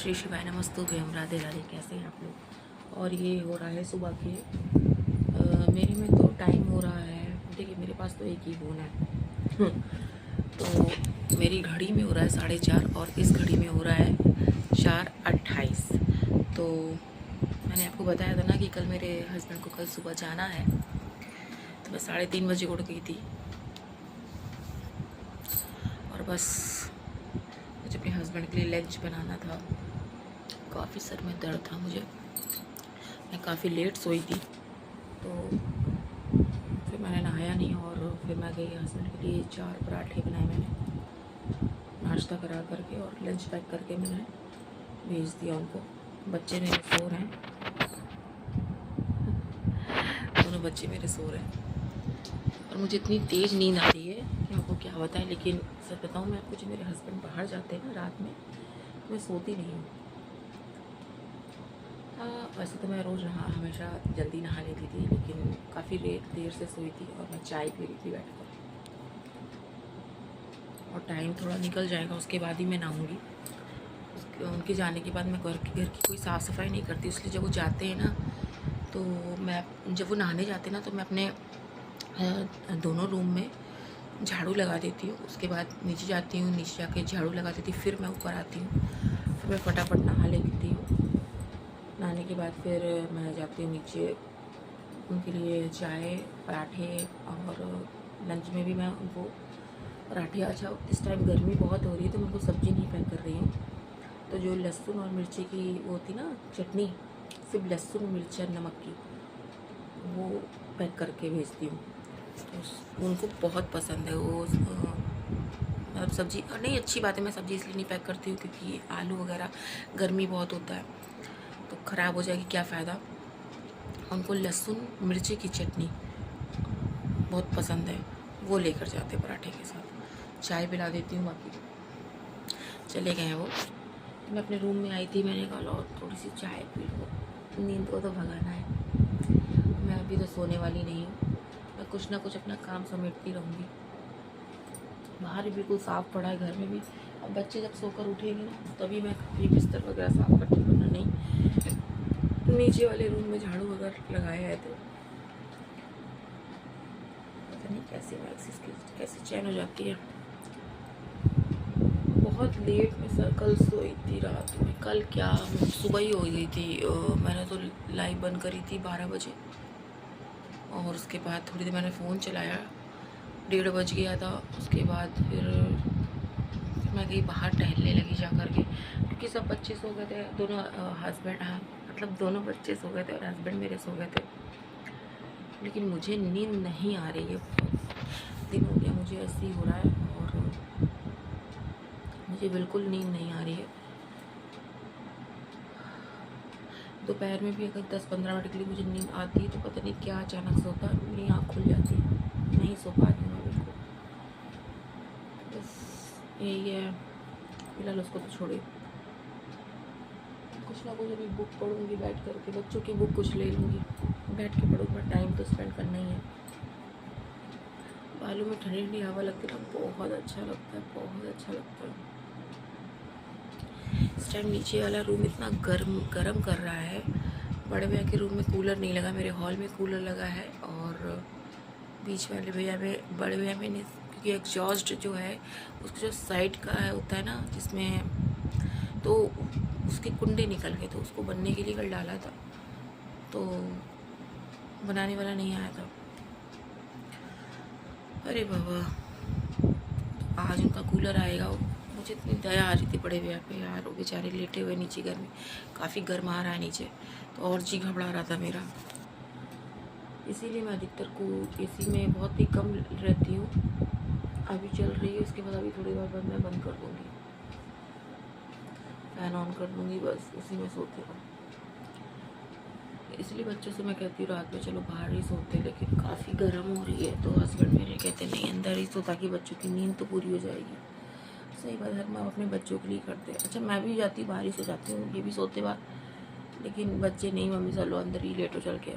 श्री शिवाय नमस्तुभ्यं, राधे राधे। कैसे हैं आप लोग। और ये हो रहा है सुबह के मेरे में तो टाइम हो रहा है। देखिए मेरे पास तो एक ही फ़ोन है तो मेरी घड़ी में हो रहा है 4:30 और इस घड़ी में हो रहा है 4:28। तो मैंने आपको बताया था ना कि कल मेरे हस्बैंड को कल सुबह जाना है, तो मैं 3:30 बजे उठ गई थी। और बस मुझे अपने हस्बैंड के लिए लंच बनाना था। काफ़ी सर में दर्द था मुझे, मैं काफ़ी लेट सोई थी, तो फिर मैंने नहाया नहीं और फिर मैं गई हस्बैंड के लिए 4 पराठे बनाए मैंने, नाश्ता करा करके और लंच पैक करके मैंने भेज दिया उनको। बच्चे मेरे सो रहे हैं, दोनों बच्चे मेरे सो रहे हैं और मुझे इतनी तेज़ नींद आ रही है कि आपको क्या बताएं। लेकिन सच बताऊँ मैं आपको, जो मेरे हस्बैंड बाहर जाते हैं ना रात में, मैं सोती नहीं हूँ। वैसे तो मैं रोज़ हमेशा जल्दी नहा लेती थी, लेकिन काफ़ी देर से सोई थी और मैं चाय पी रही थी बैठकर। और टाइम थोड़ा निकल जाएगा उसके बाद ही मैं नहाऊंगी। उनके जाने के बाद मैं घर की कोई साफ़ सफाई नहीं करती, इसलिए जब वो जाते हैं ना तो मैं, जब वो नहाने जाते हैं ना तो मैं अपने दोनों रूम में झाड़ू लगा देती हूँ। उसके बाद नीचे जाती हूँ, नीचे जाके झाड़ू लगा देती, फिर मैं ऊपर आती हूँ, फिर मैं फटाफट नहा लेती हूँ। नहाने के बाद फिर मैं जाती हूँ नीचे, उनके लिए चाय पराठे, और लंच में भी मैं उनको पराठे। अच्छा इस टाइम गर्मी बहुत हो रही है तो मैं उनको सब्ज़ी नहीं पैक कर रही हूँ, तो जो लहसुन और मिर्ची की वो होती ना चटनी, सिर्फ लहसुन मिर्च और नमक की, वो पैक करके भेजती हूँ। तो उनको बहुत पसंद है वो मतलब सब्ज़ी। और नहीं, अच्छी बात है, मैं सब्ज़ी इसलिए नहीं पैक करती हूँ क्योंकि आलू वगैरह गर्मी बहुत होता है तो ख़राब हो जाएगी, क्या फ़ायदा। उनको लहसुन मिर्ची की चटनी बहुत पसंद है, वो लेकर जाते पराठे के साथ। चाय पिला देती हूँ, बाकी चले गए हैं वो। मैं अपने रूम में आई थी, मैंने कहा लो थोड़ी सी चाय पी लो, नींद को तो भगाना है। मैं अभी तो सोने वाली नहीं हूँ, मैं कुछ ना कुछ अपना काम समेटती रहूँगी। बाहर भी बिल्कुल साफ़ पड़ा है, घर में भी। अब बच्चे जब सोकर उठेंगे ना तभी मैं कभी बिस्तर वगैरह साफ़ करती हूँ, वरना नहीं। नीचे वाले रूम में झाड़ू वगैरह लगाए आए थे, पता नहीं कैसे मैक्सिस की कैसे चैन हो जाती है। बहुत लेट में सर कल सोई थी रात में। कल क्या सुबह ही हो गई थी। मैंने तो लाइव बंद करी थी 12 बजे, और उसके बाद थोड़ी देर मैंने फ़ोन चलाया, 1:30 बज गया था। उसके बाद फिर मैं गई बाहर टहलने लगी जा कर के, क्योंकि सब बच्चे सो गए थे। दोनों हस्बैंड, हाँ मतलब दोनों बच्चे सो गए थे और हस्बैंड मेरे सो गए थे, लेकिन मुझे नींद नहीं आ रही है। बहुत दिन हो गया मुझे ऐसे ही हो रहा है और मुझे बिल्कुल नींद नहीं आ रही है। दोपहर में भी अगर 10-15 मिनट के लिए मुझे नींद आती है तो पता नहीं क्या अचानक से होता है, मेरी आँख खुल जाती है, नहीं सो पाती हूँ बिल्कुल। बस यही है, फिलहाल उसको तो छोड़िए। कुछ ना कुछ अभी बुक पढ़ूंगी बैठ करके, बच्चों की बुक कुछ ले लूँगी, बैठ के पढ़ूँगा, टाइम तो स्पेंड करना ही है। बालों में ठंडी ठंडी हवा लगती है ना, बहुत अच्छा लगता है, बहुत अच्छा लगता है। इस टाइम नीचे वाला रूम इतना गर्म कर रहा है। बड़े भैया के रूम में कूलर नहीं लगा, मेरे हॉल में कूलर लगा है। और बीच वाले भैया में, बड़े भैया में नहीं, क्योंकि एग्जॉस्ट जो है उसका जो साइड का है होता है ना जिसमें, तो उसके कुंडे निकल गए, तो उसको बनने के लिए कल डाला था तो बनाने वाला नहीं आया था। अरे बाबा, आज उनका कूलर आएगा। मुझे इतनी दया आ रही थी बड़े भैया पे यार, वो बेचारे लेटे हुए नीचे घर में, काफ़ी गर्म आ रहा है नीचे, तो और जी घबरा रहा था मेरा। इसीलिए मैं अधिकतर को एसी में बहुत ही कम रहती हूँ। अभी चल रही है, उसके बाद अभी थोड़ी देर बाद मैं बंद कर दूँगी, फैन ऑन कर दूँगी, बस उसी में सोती हूँ। इसलिए बच्चों से मैं कहती हूँ रात में चलो बाहर ही सोते, लेकिन काफ़ी गर्म हो रही है तो हस्बैंड मेरे कहते नहीं अंदर ही सो, ताकि बच्चों की नींद तो पूरी हो जाएगी। सही बात, हर माँ अपने बच्चों के लिए करते हैं। अच्छा मैं भी जाती, बाहर ही सो जाती हूँ, ये भी सोते बाहर, लेकिन बच्चे नहीं, मम्मी चलो अंदर ही लेटो चल के।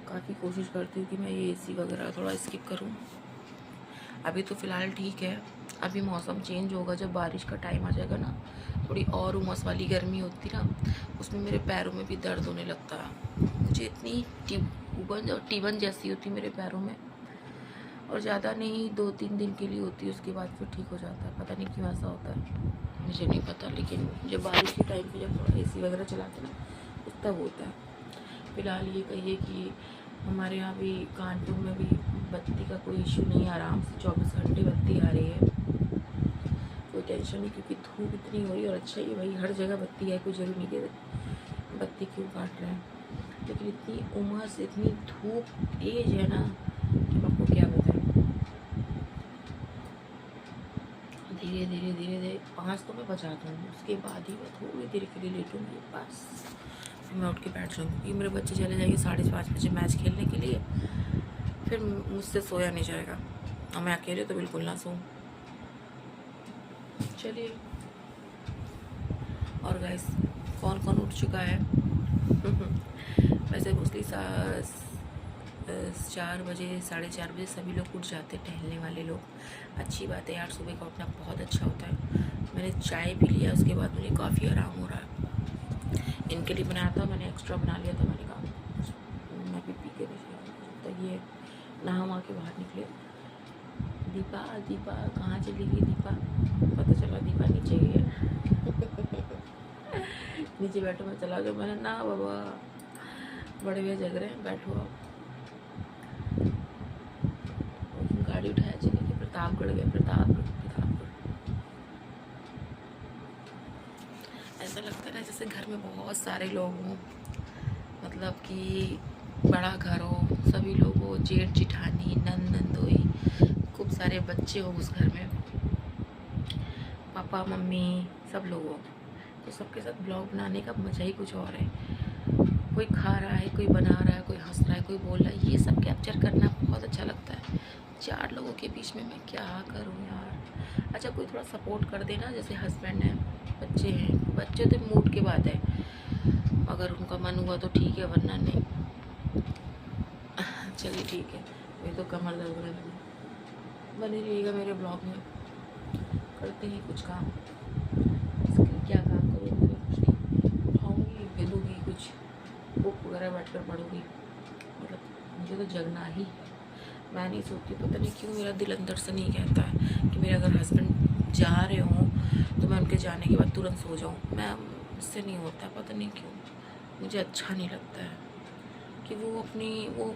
काफ़ी कोशिश करती हूँ कि मैं ये एसी वगैरह थोड़ा स्किप करूँ। अभी तो फ़िलहाल ठीक है, अभी मौसम चेंज होगा, जब बारिश का टाइम आ जाएगा ना थोड़ी और उमस वाली गर्मी होती ना, उसमें मेरे पैरों में भी दर्द होने लगता है। मुझे इतनी टीबन जैसी होती मेरे पैरों में, और ज़्यादा नहीं 2-3 दिन के लिए होती है, उसके बाद फिर ठीक हो जाता है। पता नहीं क्यों ऐसा होता है, मुझे नहीं पता। लेकिन जब बारिश के टाइम पे जब थोड़ा AC वगैरह चलाते ना, उस तब होता है। फिलहाल ये कहिए कि हमारे यहाँ भी कानपुर में भी बत्ती का कोई इशू नहीं है, आराम से 24 घंटे बत्ती आ रही है, कोई टेंशन नहीं। क्योंकि धूप इतनी हो रही है, और अच्छा ही भाई हर जगह बत्ती है, कोई जरूरी नहीं कि बत्ती क्यों काट रहे हैं। लेकिन इतनी उमस, इतनी धूप तेज है ना कि मैं आपको क्या बताऊँ। धीरे धीरे धीरे धीरे 5 तो मैं बजा दूँगी, उसके बाद ही मैं थोड़ी देर के लिए लेटूँगी, बस फिर मैं उठ के बैठ जाऊँगी। क्योंकि मेरे बच्चे चले जाएंगे 5:30 बजे मैच खेलने के लिए, फिर मुझसे सोया नहीं जाएगा, और मैं अकेले तो बिल्कुल ना सोऊं। चलिए, और गाइस कौन कौन उठ चुका है? वैसे मोस्टली 4 बजे 4:30 बजे सभी लोग उठ जाते हैं, टहलने वाले लोग। अच्छी बात है यार, सुबह का उठना बहुत अच्छा होता है। मैंने चाय पी लिया, उसके बाद मुझे काफ़ी आराम हो रहा है। इनके लिए बनाया था, मैंने एक्स्ट्रा बना लिया था। मैंने कहा मैं भी पी के नहीं, तो ये नहा वहा के बाहर निकले। दीपा कहाँ चली गई दीपा? पता चला दीपा नीचे गई है। नीचे बैठो, मैं चला जाऊँ। मैंने ना बाबा, बड़े भैया जग रहे हैं, बैठो आप। गाड़ी उठाया, चले गए प्रतापगढ़ गए। प्रतापगढ़ ऐसा लगता है ना जैसे घर में बहुत सारे लोग हों, मतलब कि बड़ा घर हो, सभी लोग हो, जेठ जिठानी नंदोई, खूब सारे बच्चे हो उस घर में, पापा मम्मी सब लोग हो। तो सबके साथ ब्लॉग बनाने का मज़ा ही कुछ और है। कोई खा रहा है, कोई बना रहा है, कोई हंस रहा है, कोई बोल रहा है, ये सब कैप्चर करना बहुत अच्छा लगता है। 4 लोगों के बीच में मैं क्या करूँ यार। अच्छा, कोई थोड़ा सपोर्ट कर देना, जैसे हस्बैंड है, बच्चे हैं। बच्चे तो मूड के बाद है, अगर उनका मन हुआ तो ठीक है, वरना नहीं। चलिए ठीक है, मेरी तो कमर दर्द होने लगी। बने रहिएगा मेरे ब्लॉग में, करते हैं कुछ काम। क्या काम करूँगी? कुछ नहीं, उठाऊँगी, भेजूँगी कुछ बुक वगैरह बैठ कर पढ़ूँगी। मतलब मुझे तो जगना ही है, मैं नहीं सोती। पता नहीं क्यों मेरा दिल अंदर से नहीं कहता है कि मेरे अगर हस्बैंड जा रहे हों तो मैं उनके जाने के बाद तुरंत सो जाऊँ। मैं मुझसे नहीं होता, पता नहीं क्यों मुझे अच्छा नहीं लगता है कि वो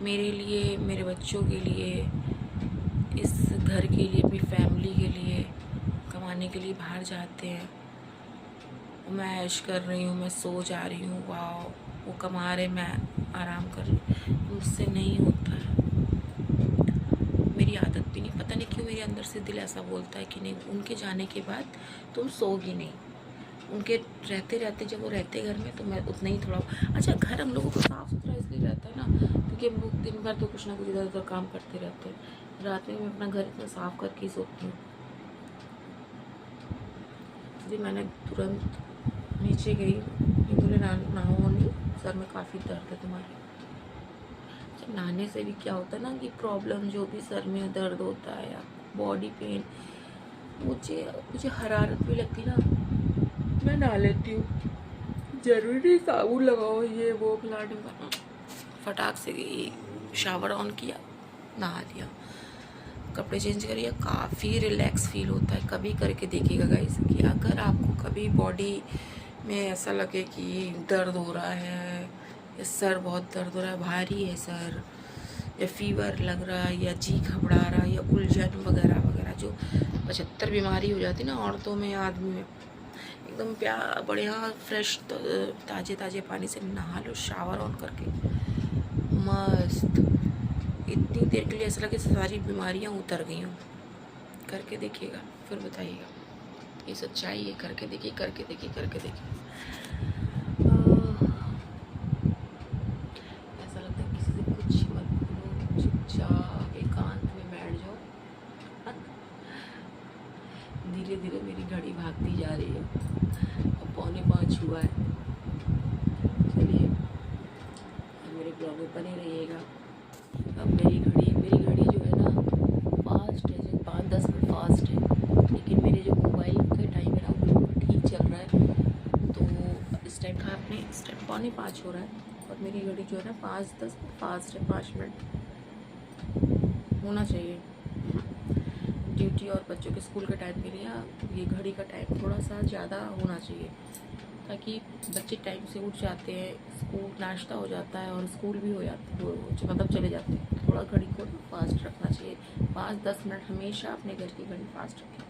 मेरे लिए, मेरे बच्चों के लिए, इस घर के लिए, अपनी फैमिली के लिए कमाने के लिए बाहर जाते हैं। मैं ऐश कर रही हूँ, मैं सो जा रही हूँ, वाह, वो कमा रहे, मैं आराम कर रही हूँ। मुझसे नहीं होता है, मेरी आदत भी नहीं। पता नहीं क्यों मेरे अंदर से दिल ऐसा बोलता है कि नहीं, उनके जाने के बाद तुम सोगी नहीं। उनके रहते रहते, जब वो रहते घर में, तो मैं उतना ही थोड़ा। अच्छा, घर हम लोगों को साफ़ सुथरा इसलिए रहता है ना, क्योंकि हम लोग दिन भर तो कुछ ना कुछ इधर उधर काम करते रहते हैं। रात में मैं अपना घर इतना साफ़ करके ही सोती हूँ। इसलिए मैंने तुरंत नीचे गई, ये बोले नहाओ नहीं, सर में काफ़ी दर्द है तुम्हारे। नहाने से भी क्या होता है ना कि प्रॉब्लम, जो भी सर में दर्द होता है या बॉडी पेन, मुझे हरारत भी लगती ना, मैं नहा लेती हूँ। ज़रूरी साबुन लगाओ, ये वो फलाने का, फटाक से शावर ऑन किया, नहा लिया, कपड़े चेंज करिए, काफ़ी रिलैक्स फील होता है। कभी करके देखिएगा गाइस कि अगर आपको कभी बॉडी में ऐसा लगे कि दर्द हो रहा है, या सर बहुत दर्द हो रहा है, भारी है सर, या फीवर लग रहा है, या जी घबरा रहा है, या उलझन वगैरह वगैरह, जो 75 बीमारी हो जाती है ना औरतों में, आदमी में, एकदम बढ़िया फ्रेश ताज़े पानी से नहा लो, शावर ऑन करके, मस्त। इतनी देर के लिए ऐसा लगे सारी बीमारियां उतर गई हों। करके देखिएगा, फिर बताइएगा, ये सच्चाई है। करके देखिए, करके देखिए, करके देखिए। ऐसा लगता है किसी से कुछ मत बोलो, चुपचाप एकांत में बैठ जाओ। धीरे धीरे मेरी घड़ी भागती जा रही है, अब 4:45 हुआ है। चलिए, मेरे ब्लॉग में बने रहिएगा। अब मेरी घड़ी जो है ना फास्ट है, जो 5-10 मिनट फास्ट है, लेकिन मेरे जो मोबाइल का टाइम है ना, वो बिल्कुल ठीक नहीं इस टाइम 4:45 हो रहा है और मेरी घड़ी जो है ना 5:10 फास्ट है, 5 मिनट होना चाहिए ड्यूटी और बच्चों के स्कूल के टाइम के लिए। ये घड़ी का टाइम थोड़ा सा ज़्यादा होना चाहिए ताकि बच्चे टाइम से उठ जाते हैं, स्कूल नाश्ता हो जाता है और स्कूल भी हो जाता है, मतलब चले जाते हैं। थोड़ा घड़ी को फास्ट रखना चाहिए, 5-10 मिनट हमेशा अपने घर की घड़ी फास्ट रखें।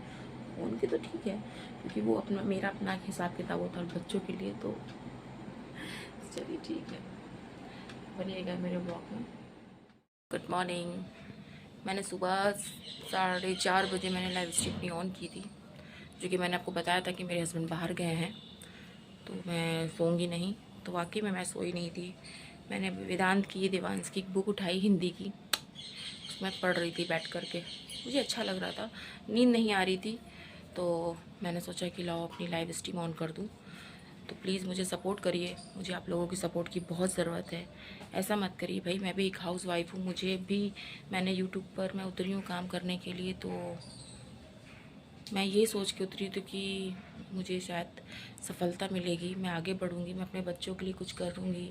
फ़ोन की तो ठीक है क्योंकि वो अपना मेरा अपना हिसाब किताब होता है, और बच्चों के लिए तो चलिए ठीक है, बनिएगा मेरे ब्लॉग में। Good morning. मैंने सुबह 4:30 बजे मैंने लाइव स्ट्रीमिंग ऑन की थी, जो कि मैंने आपको बताया था कि मेरे हस्बैंड बाहर गए हैं तो मैं सोऊंगी नहीं। तो वाकई में मैं सोई नहीं थी। मैंने वेदांत की देवांश की बुक उठाई हिंदी की, मैं पढ़ रही थी बैठ करके, मुझे अच्छा लग रहा था, नींद नहीं आ रही थी, तो मैंने सोचा कि लाओ अपनी लाइव स्ट्रीम ऑन कर दूँ। तो प्लीज़ मुझे सपोर्ट करिए, मुझे आप लोगों की सपोर्ट की बहुत ज़रूरत है। ऐसा मत करिए भाई, मैं भी एक हाउस वाइफ हूँ, मुझे भी मैंने यूट्यूब पर मैं उतरी हूँ काम करने के लिए, तो मैं ये सोच के उतरी थी कि मुझे शायद सफलता मिलेगी, मैं आगे बढ़ूँगी, मैं अपने बच्चों के लिए कुछ करूँगी,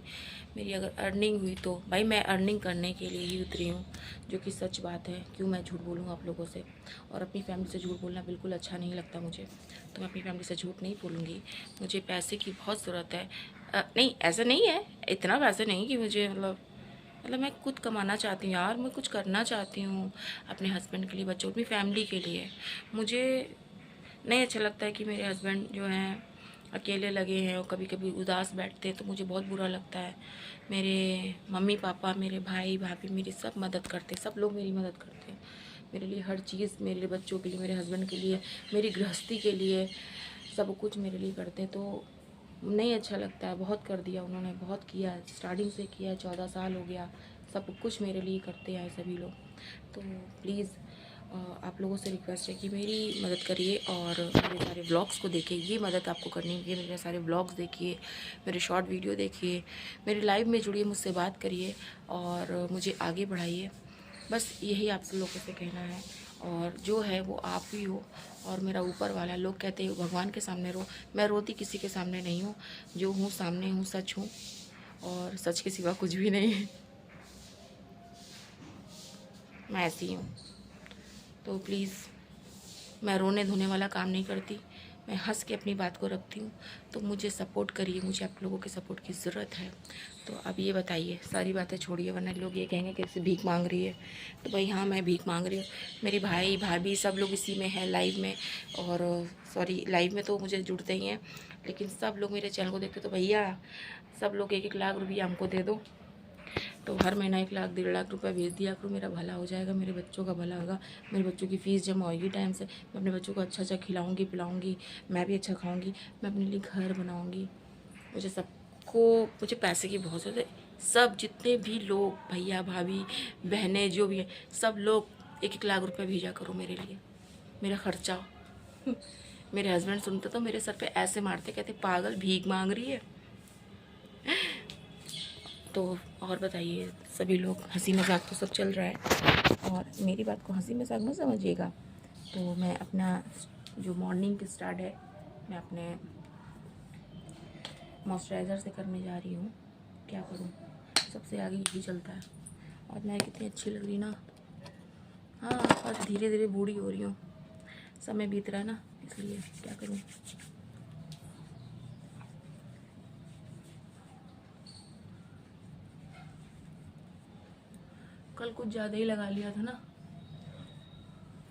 मेरी अगर अर्निंग हुई तो भाई मैं अर्निंग करने के लिए ही उतरी हूँ, जो कि सच बात है। क्यों मैं झूठ बोलूँ आप लोगों से, और अपनी फैमिली से झूठ बोलना बिल्कुल अच्छा नहीं लगता मुझे, तो मैं अपनी फैमिली से झूठ नहीं बोलूँगी। मुझे पैसे की बहुत ज़रूरत है। नहीं ऐसा नहीं है, इतना पैसे नहीं कि मुझे मतलब मैं खुद कमाना चाहती हूँ यार, मैं कुछ करना चाहती हूँ अपने हस्बैंड के लिए, बच्चों अपनी फैमिली के लिए। मुझे नहीं अच्छा लगता है कि मेरे हस्बैंड जो हैं अकेले लगे हैं और कभी कभी उदास बैठते हैं, तो मुझे बहुत बुरा लगता है। मेरे मम्मी पापा, मेरे भाई भाभी मेरी सब मदद करते हैं, सब लोग मेरी मदद करते हैं मेरे लिए, हर चीज़ मेरे लिए, बच्चों के लिए, मेरे हस्बैंड के लिए, मेरी गृहस्थी के लिए, सब कुछ मेरे लिए करते हैं। तो नहीं अच्छा लगता है, बहुत कर दिया उन्होंने, बहुत किया, स्टार्टिंग से किया, 14 साल हो गया, सब कुछ मेरे लिए करते हैं सभी लोग। तो प्लीज़ आप लोगों से रिक्वेस्ट है कि मेरी मदद करिए और मेरे सारे व्लॉग्स को देखिए, ये मदद आपको करनी है, मेरे सारे व्लॉग्स देखिए, मेरे शॉर्ट वीडियो देखिए, मेरे लाइव में जुड़िए, मुझसे बात करिए और मुझे आगे बढ़ाइए। बस यही आप सब लोगों से कहना है, और जो है वो आप ही हो और मेरा ऊपर वाला। लोग कहते हैं भगवान के सामने रो, मैं रोती किसी के सामने नहीं हूँ, जो हूँ सामने हूँ, सच हूँ और सच के सिवा कुछ भी नहीं है, मैं ऐसी हूँ। तो प्लीज़, मैं रोने धोने वाला काम नहीं करती, मैं हंस के अपनी बात को रखती हूँ। तो मुझे सपोर्ट करिए, मुझे आप लोगों के सपोर्ट की ज़रूरत है। तो अब ये बताइए, सारी बातें छोड़िए वरना लोग ये कहेंगे कि ऐसे भीख मांग रही है। तो भाई हाँ, मैं भीख मांग रही हूँ, मेरे भाई भाभी सब लोग इसी में हैं लाइव में, और सॉरी लाइव में तो मुझे जुड़ते ही हैं, लेकिन सब लोग मेरे चैनल को देखते, तो भैया सब लोग 1-1 लाख रुपया हमको दे दो। तो हर महीना 1 लाख 1.5 लाख रुपये भेज दिया करो, मेरा भला हो जाएगा, मेरे बच्चों का भला होगा, मेरे बच्चों की फ़ीस जमा होगी टाइम से, मैं अपने बच्चों को अच्छा अच्छा खिलाऊंगी पिलाऊंगी, मैं भी अच्छा खाऊंगी, मैं अपने लिए घर बनाऊंगी। मुझे पैसे की बहुत ज़रूरत है। सब जितने भी लोग, भैया भाभी बहनें जो भी हैं, सब लोग 1-1 लाख रुपये भेजा करो मेरे लिए, मेरा खर्चा। मेरे हस्बैंड सुनते तो मेरे सर पे ऐसे मारते, कहते पागल भीख मांग रही है। तो और बताइए, सभी लोग हंसी मजाक तो सब चल रहा है, और मेरी बात को हंसी मजाक मत समझिएगा। तो मैं अपना जो मॉर्निंग की स्टार्ट है, मैं अपने मॉइस्चराइज़र से करने जा रही हूँ। क्या करूँ, सबसे आगे यही चलता है। और मैं कितनी अच्छी लग रही ना, हाँ बस धीरे धीरे बूढ़ी हो रही हूँ, समय बीत रहा है ना, इसलिए क्या करूँ। कल कुछ ज़्यादा ही लगा लिया था ना,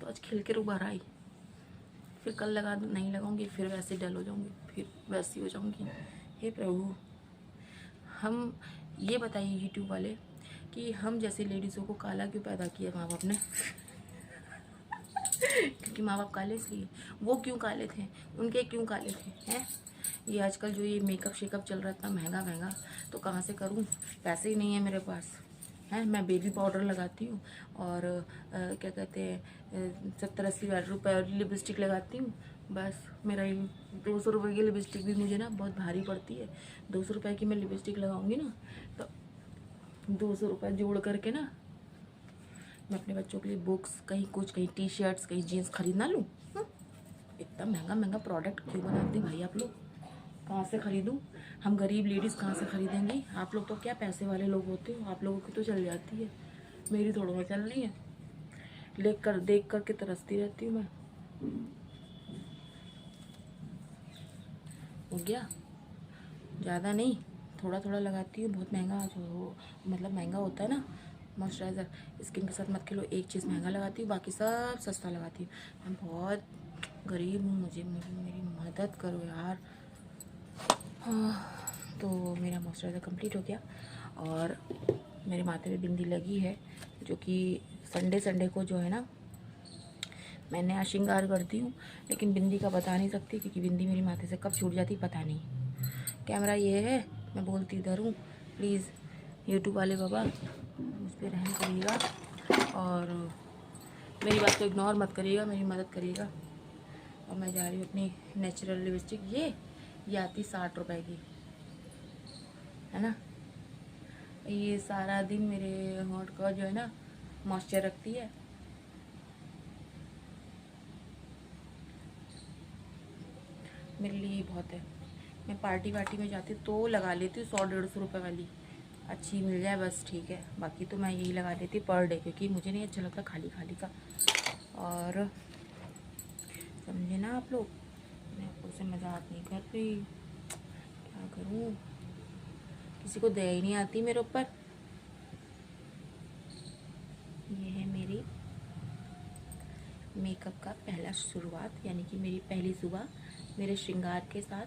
तो आज खिल के उभर आई, फिर कल नहीं लगाऊंगी, फिर वैसे डल हो जाऊंगी, फिर वैसी हो जाऊंगी। हे प्रभु, हम ये बताइए यूट्यूब वाले कि हम जैसे लेडीज़ों को काला क्यों पैदा किया माँ बाप ने। क्योंकि माँ बाप काले थे, वो क्यों काले थे, उनके क्यों काले थे हैं। ये आजकल जो ये मेकअप शेकअप चल रहा है इतना महंगा महंगा, तो कहाँ से करूँ, पैसे ही नहीं है मेरे पास है। मैं बेबी पाउडर लगाती हूँ और क्या कहते हैं 70-80 रुपये लिपस्टिक लगाती हूँ, बस मेरा ये 200 रुपये की लिपस्टिक भी मुझे ना बहुत भारी पड़ती है। 200 रुपये की मैं लिपस्टिक लगाऊंगी ना, तो 200 रुपये जोड़ करके ना मैं अपने बच्चों के लिए बुक्स, कहीं कुछ, कहीं टी शर्ट्स, कहीं जीन्स खरीद ना लूँ। इतना महंगा महंगा प्रोडक्ट क्यों बनाते हैं भाई आप लोग, कहाँ से ख़रीदूँ। हम गरीब लेडीज़ कहाँ से खरीदेंगी? आप लोग तो क्या पैसे वाले लोग होते हो, आप लोगों की तो चल जाती है, मेरी थोड़ा ना चल रही है। देख कर के तरसती रहती हूँ मैं। हो गया, ज़्यादा नहीं, थोड़ा थोड़ा लगाती हूँ। बहुत महंगा जो मतलब महंगा होता है ना मॉइस्चराइज़र, स्किन के साथ मत खेलो। एक चीज़ महंगा लगाती हूँ, बाकी सब सस्ता लगाती हूँ। मैं बहुत गरीब हूँ, मुझे मेरी मदद करो यार। हाँ, तो मेरा मॉइस्चराइज़र कंप्लीट हो गया और मेरे माथे पे बिंदी लगी है, जो कि संडे संडे को जो है ना मैं नया श्रृंगार करती हूँ। लेकिन बिंदी का बता नहीं सकती, क्योंकि बिंदी मेरी माथे से कब छूट जाती पता नहीं। कैमरा ये है, मैं बोलती इधर हूँ। प्लीज़ यूट्यूब वाले बाबा मुझ पर रहम करिएगा और मेरी बात को इग्नोर मत करिएगा, मेरी मदद करिएगा। और मैं जा रही हूँ अपनी नेचुरल लिपस्टिक, ये आती 60 रुपए की, है ना। ये सारा दिन मेरे होंठ का जो है ना मॉइस्चर रखती है। मेरे लिए ये बहुत है। मैं पार्टी वार्टी में जाती हूँ तो लगा लेती हूँ 100-150 रुपये वाली, अच्छी मिल जाए बस ठीक है। बाकी तो मैं यही लगा लेती पर डे, क्योंकि मुझे नहीं अच्छा लगता खाली खाली का। और समझे ना आप लोग, मैं आपको से मजाक नहीं कर रही, क्या करूँ, किसी को दया ही नहीं आती मेरे ऊपर। ये है मेरी मेकअप का पहला शुरुआत, यानी कि मेरी पहली सुबह मेरे श्रृंगार के साथ।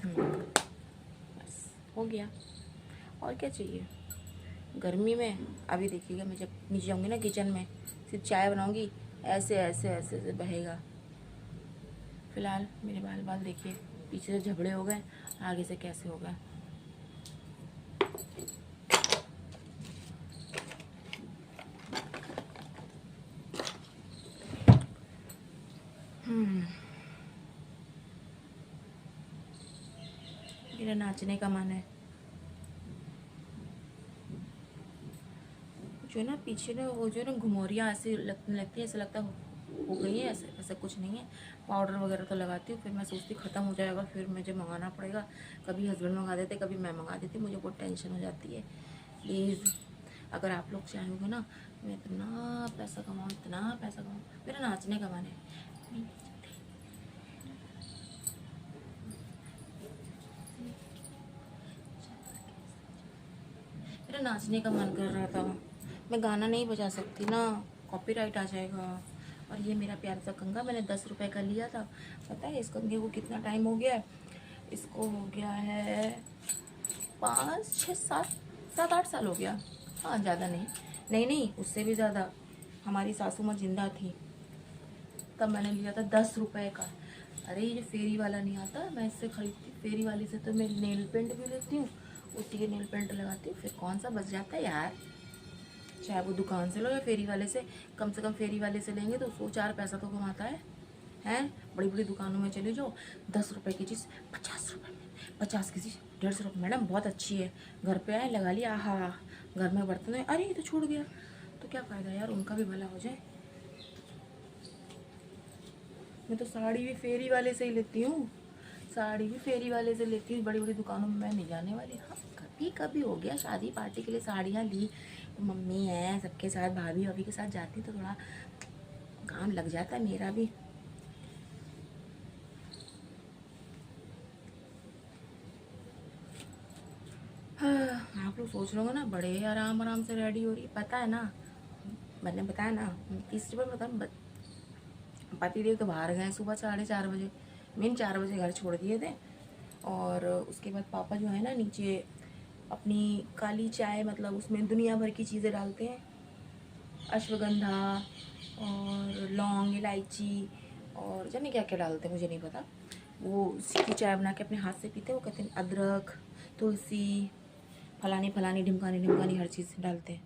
बस हो गया, और क्या चाहिए गर्मी में। अभी देखिएगा मैं जब नीचे जाऊँगी ना किचन में, सिर्फ चाय बनाऊँगी, ऐसे ऐसे ऐसे ऐसे बहेगा। फिलहाल मेरे बाल देखिए, पीछे से झबड़े हो गए, आगे से कैसे हो गए। मेरा नाचने का मन है। जो है ना पीछे ना वो जो है ना घुमोरियाँ ऐसे लगने लगती है, ऐसा लगता हो गई है, ऐसे ऐसा कुछ नहीं है। पाउडर वगैरह तो लगाती हूँ, फिर मैं सोचती ख़त्म हो जाएगा, फिर मुझे मंगाना पड़ेगा। कभी हस्बैंड मंगा देते, कभी मैं मंगा देती, मुझे बहुत टेंशन हो जाती है। प्लीज़ अगर आप लोग चाहोगे ना, मैं इतना पैसा कमाऊँ, इतना पैसा कमाऊँ। मेरा नाचने का मन है, मेरा नाचने का मन कर रहा था। मैं गाना नहीं बजा सकती ना, कॉपीराइट आ जाएगा। और ये मेरा प्यारा सा कंघा मैंने 10 रुपए का लिया था। पता है इस कंघे को कितना टाइम हो गया है? इसको हो गया है 5 6 7 8 साल हो गया। हाँ ज़्यादा नहीं, नहीं नहीं उससे भी ज़्यादा। हमारी सासू माँ जिंदा थी तब मैंने लिया था 10 रुपए का। अरे ये फेरी वाला नहीं आता, मैं इससे खरीदती फेरी वाली से, तो मैं नेल पेंट भी लेती हूँ, उसी के नेल पेंट लगाती हूँ, फिर कौन सा बच जाता है यार। चाहे वो दुकान से लो या फेरी वाले से, कम फेरी वाले से लेंगे तो 100-4 पैसा तो कमाता है। हैं बड़ी बड़ी दुकानों में चली जाओ, 10 रुपए की चीज़ 50 रुपए में, 50 की चीज़ 150 रुपये। मैडम बहुत अच्छी है, घर पे आए लगा लिया, आहा घर में बर्तन है, अरे ये तो छूट गया, तो क्या फ़ायदा यार, उनका भी भला हो जाए। मैं तो साड़ी भी फेरी वाले से ही लेती हूँ, साड़ी भी फेरी वाले से लेती हूँ, बड़ी बड़ी दुकानों में मैं नहीं जाने वाली। हाँ कभी कभी हो गया शादी पार्टी के लिए साड़ियाँ ली, तो मम्मी है सबके साथ, भाभी भाभी के साथ जाती तो थोड़ा काम लग जाता है मेरा भी। हाँ, आप लोग सोच रहे हो ना बड़े आराम आराम से रेडी हो रही, पता है ना, मैंने बताया ना तीसरी बार बता, पति देव तो बाहर गए सुबह 4:30 बजे, मैंने 4 बजे घर छोड़ दिए थे। और उसके बाद पापा जो है ना नीचे अपनी काली चाय, मतलब उसमें दुनिया भर की चीज़ें डालते हैं, अश्वगंधा और लौंग इलायची और जाने क्या क्या डालते हैं मुझे नहीं पता। वो उसकी चाय बना के अपने हाथ से पीते हैं। वो कहते हैं अदरक तुलसी फलानी फलानी ढिमकानी ढिमकानी हर चीज़ डालते हैं।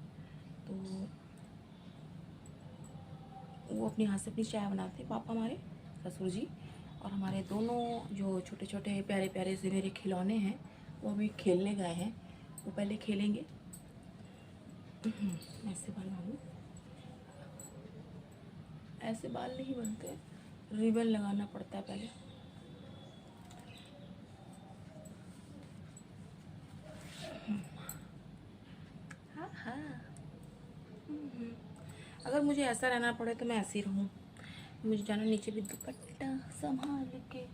तो वो अपने हाथ से अपनी चाय बनाते हैं पापा हमारे ससुर जी। और हमारे दोनों जो छोटे छोटे प्यारे प्यारे से मेरे खिलौने हैं वो भी खेलने गए हैं, वो पहले खेलेंगे। ऐसे बनाऊँ, ऐसे बाल नहीं बनते, रिबन लगाना पड़ता है पहले। अगर मुझे ऐसा रहना पड़े तो मैं ऐसे ही रहूँ। मुझे जाना नीचे भी दुपट्टा संभाल के।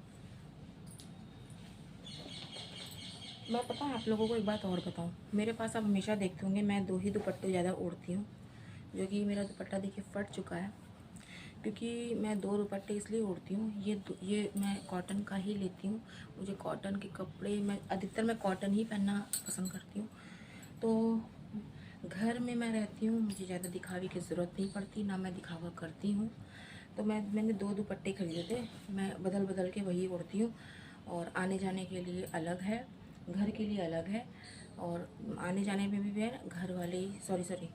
मैं पता है आप लोगों को एक बात और बताऊँ, मेरे पास आप हमेशा देखते होंगे मैं 2 ही दुपट्टे ज़्यादा ओढ़ती हूँ, जो कि मेरा दुपट्टा देखिए फट चुका है, क्योंकि मैं 2 दुपट्टे इसलिए ओढ़ती हूँ। ये मैं कॉटन का ही लेती हूँ। मुझे कॉटन के कपड़े, मैं अधिकतर मैं कॉटन ही पहनना पसंद करती हूँ। तो घर में मैं रहती हूँ, मुझे ज़्यादा दिखावे की ज़रूरत नहीं पड़ती, ना मैं दिखावा करती हूँ। तो मैंने 2 दुपट्टे खरीदे थे, मैं बदल बदल के वही ओढ़ती हूँ। और आने जाने के लिए अलग है, घर के लिए अलग है, और आने जाने में भी है घर वाले ही। सॉरी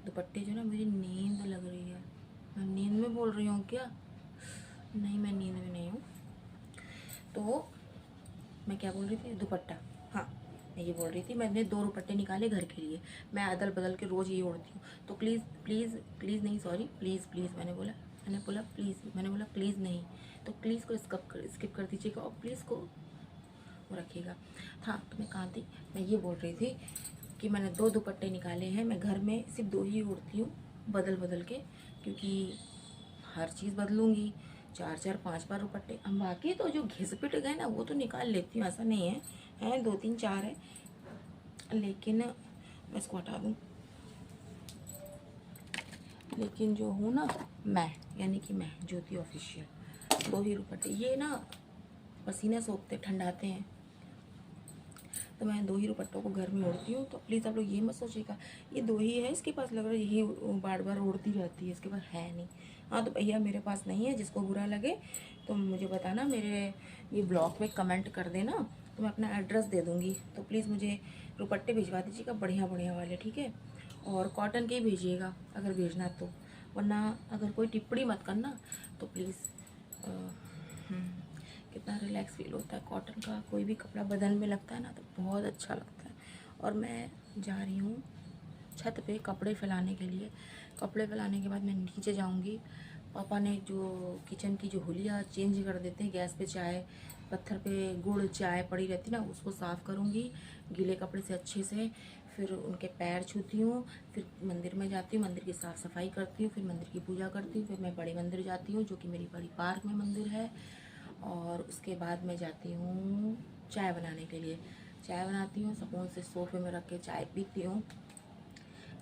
दुपट्टे जो ना, मुझे नींद लग रही है। मैं नींद में बोल रही हूँ क्या? नहीं, मैं नींद में नहीं हूँ। तो मैं क्या बोल रही थी? दुपट्टा। हाँ, मैं ये बोल रही थी मैंने 2 दुपट्टे निकाले घर के लिए। मैं अदल बदल के रोज़ ये ओढ़ती हूँ। तो प्लीज़ नहीं, सॉरी, प्लीज़ मैंने बोला प्लीज़ नहीं। तो प्लीज़ को स्किप कर दीजिएगा और प्लीज़ को वो रखिएगा। हाँ, तो मैं कहाँ थी? मैं ये बोल रही थी कि मैंने 2 दुपट्टे निकाले हैं। मैं घर में सिर्फ 2 ही ओढ़ती हूँ, बदल बदल के, क्योंकि हर चीज़ बदलूँगी 4 5 बार दुपट्टे। हम बाकी तो जो घिस पिट गए ना वो तो निकाल लेती हूँ, ऐसा नहीं है, हैं 2 3 4 है, लेकिन मैं इसको हटा दूँ। लेकिन जो हूँ ना मैं, यानी कि मैं ज्योति ऑफिशियल, 2 ही दुपट्टे। ये ना पसीना सोखते ठंडाते हैं, तो मैं 2 ही दुपट्टों को घर में ओढ़ती हूँ। तो प्लीज़ आप लोग ये मत सोचिएगा ये 2 ही है इसके पास, लग रहा है यही बार बार ओढ़ती रहती है, इसके पास है नहीं। हाँ, तो भैया मेरे पास नहीं है, जिसको बुरा लगे तो मुझे बताना, मेरे ये ब्लॉग में कमेंट कर देना, तो मैं अपना एड्रेस दे दूँगी। तो प्लीज़ मुझे दुपट्टे भिजवा दीजिएगा बढ़िया बढ़िया वाले, ठीक है? और कॉटन के ही भेजिएगा अगर भेजना तो, वरना अगर कोई टिप्पणी मत करना तो प्लीज़। कितना रिलैक्स फील होता है कॉटन का, कोई भी कपड़ा बदन में लगता है ना तो बहुत अच्छा लगता है। और मैं जा रही हूँ छत पे कपड़े फैलाने के लिए। कपड़े फैलाने के बाद मैं नीचे जाऊँगी। पापा ने जो किचन की जो हुलिया चेंज कर देते हैं, गैस पे चाय, पत्थर पे गुड़ चाय पड़ी रहती ना, उसको साफ़ करूँगी गीले कपड़े से अच्छे से। फिर उनके पैर छूती हूँ, फिर मंदिर में जाती हूँ, मंदिर की साफ़ सफाई करती हूँ, फिर मंदिर की पूजा करती हूँ। फिर मैं बड़े मंदिर जाती हूँ, जो कि मेरी बड़ी पार्क में मंदिर है। और उसके बाद मैं जाती हूँ चाय बनाने के लिए। चाय बनाती हूँ, सुकून से सोफे में रख के चाय पीती हूँ।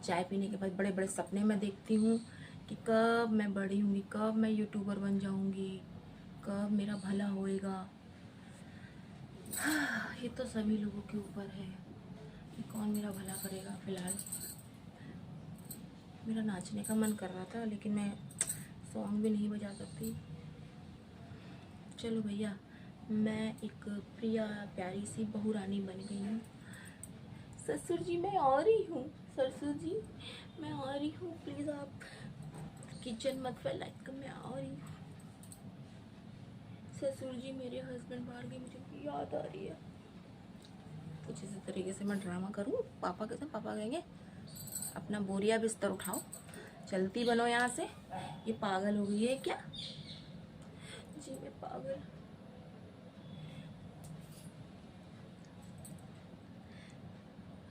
चाय पीने के बाद बड़े बड़े सपने मैं देखती हूँ कि कब मैं बड़ी होंगी, कब मैं यूट्यूबर बन जाऊँगी, कब मेरा भला होएगा। ये तो सभी लोगों के ऊपर है कि कौन मेरा भला करेगा। फ़िलहाल मेरा नाचने का मन कर रहा था, लेकिन मैं सॉन्ग भी नहीं बजा सकती। चलो भैया, मैं एक प्रिया प्यारी सी बहू रानी बन गई हूँ। ससुर जी मैं आ रही हूँ, ससुर जी मैं आ रही हूँ, प्लीज़ आप किचन मत फैलाइएगा, मैं आ रही हूँ। ससुर जी मेरे हस्बैंड बाहर गए, मुझे याद आ रही है। कुछ इसी तरीके से मैं ड्रामा करूँ पापा के साथ। पापा कहेंगे अपना बोरिया बिस्तर उठाओ, चलती बनो यहाँ से, ये पागल हो गई है क्या? जी मैं पागल।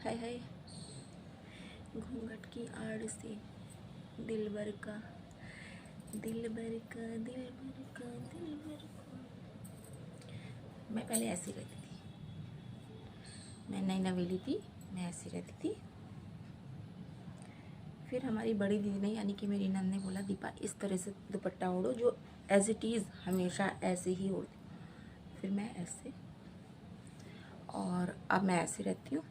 हाय हाय, घूंघट की आड़ से दिलबर का दिलबर का दिलबर का दिलबर का। मैं पहले ऐसी रहती थी, मैं नई नवेली थी, मैं ऐसी रहती थी। फिर हमारी बड़ी दीदी ने, यानी कि मेरी नंद ने बोला दीपा इस तरह से दुपट्टा ओढ़ो जो एज इट इज़ हमेशा ऐसे ही ओढ़ती। फिर मैं ऐसे, और अब मैं ऐसे रहती हूँ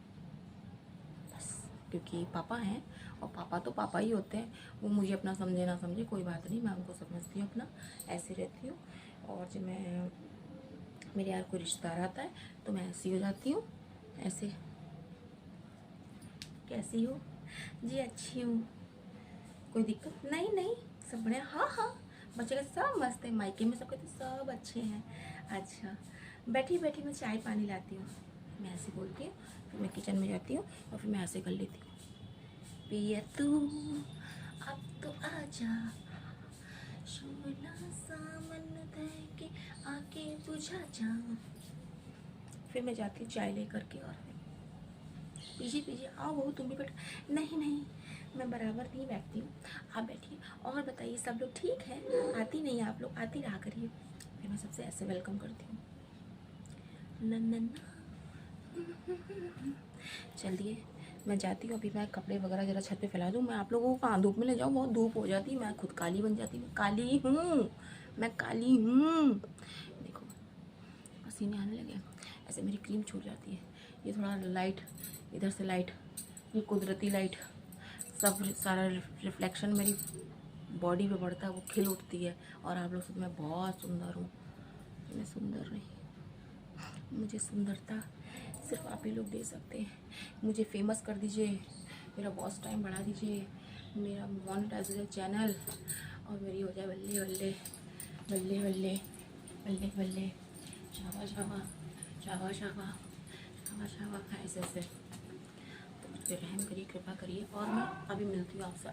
बस, क्योंकि पापा हैं और पापा तो पापा ही होते हैं। वो मुझे अपना समझे ना समझे कोई बात नहीं, मैं उनको समझती हूँ अपना, ऐसे रहती हूँ। और जब मैं मेरे यार कोई रिश्तेदार आता है तो मैं ऐसी हो जाती हूँ, ऐसे। कैसी हो जी? अच्छी हूँ, कोई दिक्कत नहीं? नहीं सब बढ़िया। हाँ हाँ, बच्चे का सब मस्त है, मायके में सब कहते सब अच्छे हैं। अच्छा, बैठी बैठी मैं चाय पानी लाती हूँ, मैं ऐसे बोलती हूँ। फिर मैं किचन में जाती हूँ और फिर मैं ऐसे कर लेती हूँ, पिया तू अब तो आजा, शोला सामन दे के आके बुझा जा। फिर मैं जाती हूँ चाय ले करके, और पीछे पीछे आओ बहू तुम भी बैठ। नहीं नहीं, मैं बराबर नहीं बैठती हूँ। आप बैठिए और बताइए, सब लोग ठीक है? आती नहीं आप लोग, आती रहा करिए। फिर मैं सबसे ऐसे वेलकम करती हूँ, नन्ना। चलिए मैं जाती हूँ, अभी मैं कपड़े वगैरह ज़रा छत पे फैला दूँ। मैं आप लोगों को कहाँ धूप में ले जाऊँ, बहुत धूप हो जाती है, मैं खुद काली बन जाती हूँ। काली हूँ मैं, काली हूँ। देखो पसीने आने लगे, ऐसे मेरी क्रीम छूट जाती है। ये थोड़ा लाइट, इधर से लाइट, ये कुदरती लाइट, सब सारा रिफ्लेक्शन मेरी बॉडी पे पड़ता है, वो खिल उठती है। और आप लोग से मैं बहुत सुंदर हूँ, मैं सुंदर नहीं, मुझे सुंदरता सिर्फ आप ही लोग दे सकते हैं। मुझे फेमस कर दीजिए, मेरा वॉच टाइम बढ़ा दीजिए, मेरा मोनेटाइज हो जाए चैनल, और मेरी हो जाए बल्ले बल्ले बल्ले बल्ले बल्ले बल्ले, शाबा शाबा शाबा शाबा शाबा शाबा, ऐसे ऐसे। तो मुझ पर रहम करिए, कृपा करिए। और मैं अभी मिलती हूँ आपसे।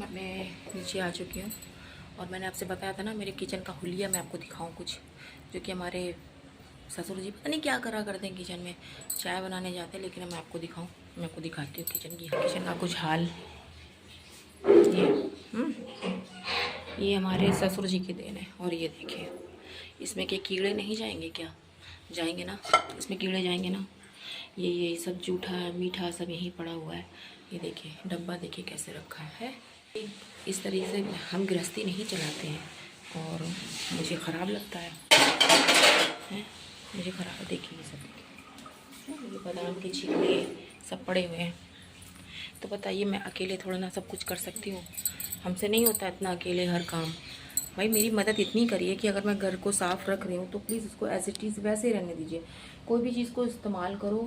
मैं नीचे आ चुकी हूँ, और मैंने आपसे बताया था ना मेरे किचन का हुलिया मैं आपको दिखाऊं कुछ, जो कि हमारे ससुर जी पता नहीं क्या करा करते हैं किचन में, चाय बनाने जाते हैं। लेकिन मैं आपको दिखाऊं, मैं आपको दिखाती हूँ किचन का कुछ हाल। ये हमारे ससुर जी की देन है। और ये देखिए, इसमें के कीड़े नहीं जाएंगे क्या? जाएंगे ना, इसमें कीड़े जाएंगे ना। ये सब जूठा मीठा सब यहीं पड़ा हुआ है। ये देखिए डब्बा, देखिए कैसे रखा है। इस तरीके से हम गृहस्थी नहीं चलाते हैं, और मुझे ख़राब लगता है, मुझे ख़राब। देखिए ये सब, ये बादाम के छिलके सब पड़े हुए हैं। तो बताइए मैं अकेले थोड़ा ना सब कुछ कर सकती हूँ? हमसे नहीं होता इतना अकेले हर काम। भाई मेरी मदद इतनी करिए कि अगर मैं घर को साफ़ रख रही हूँ तो प्लीज़ उसको एज इट इज़ वैसे ही रहने दीजिए। कोई भी चीज़ को इस्तेमाल करो,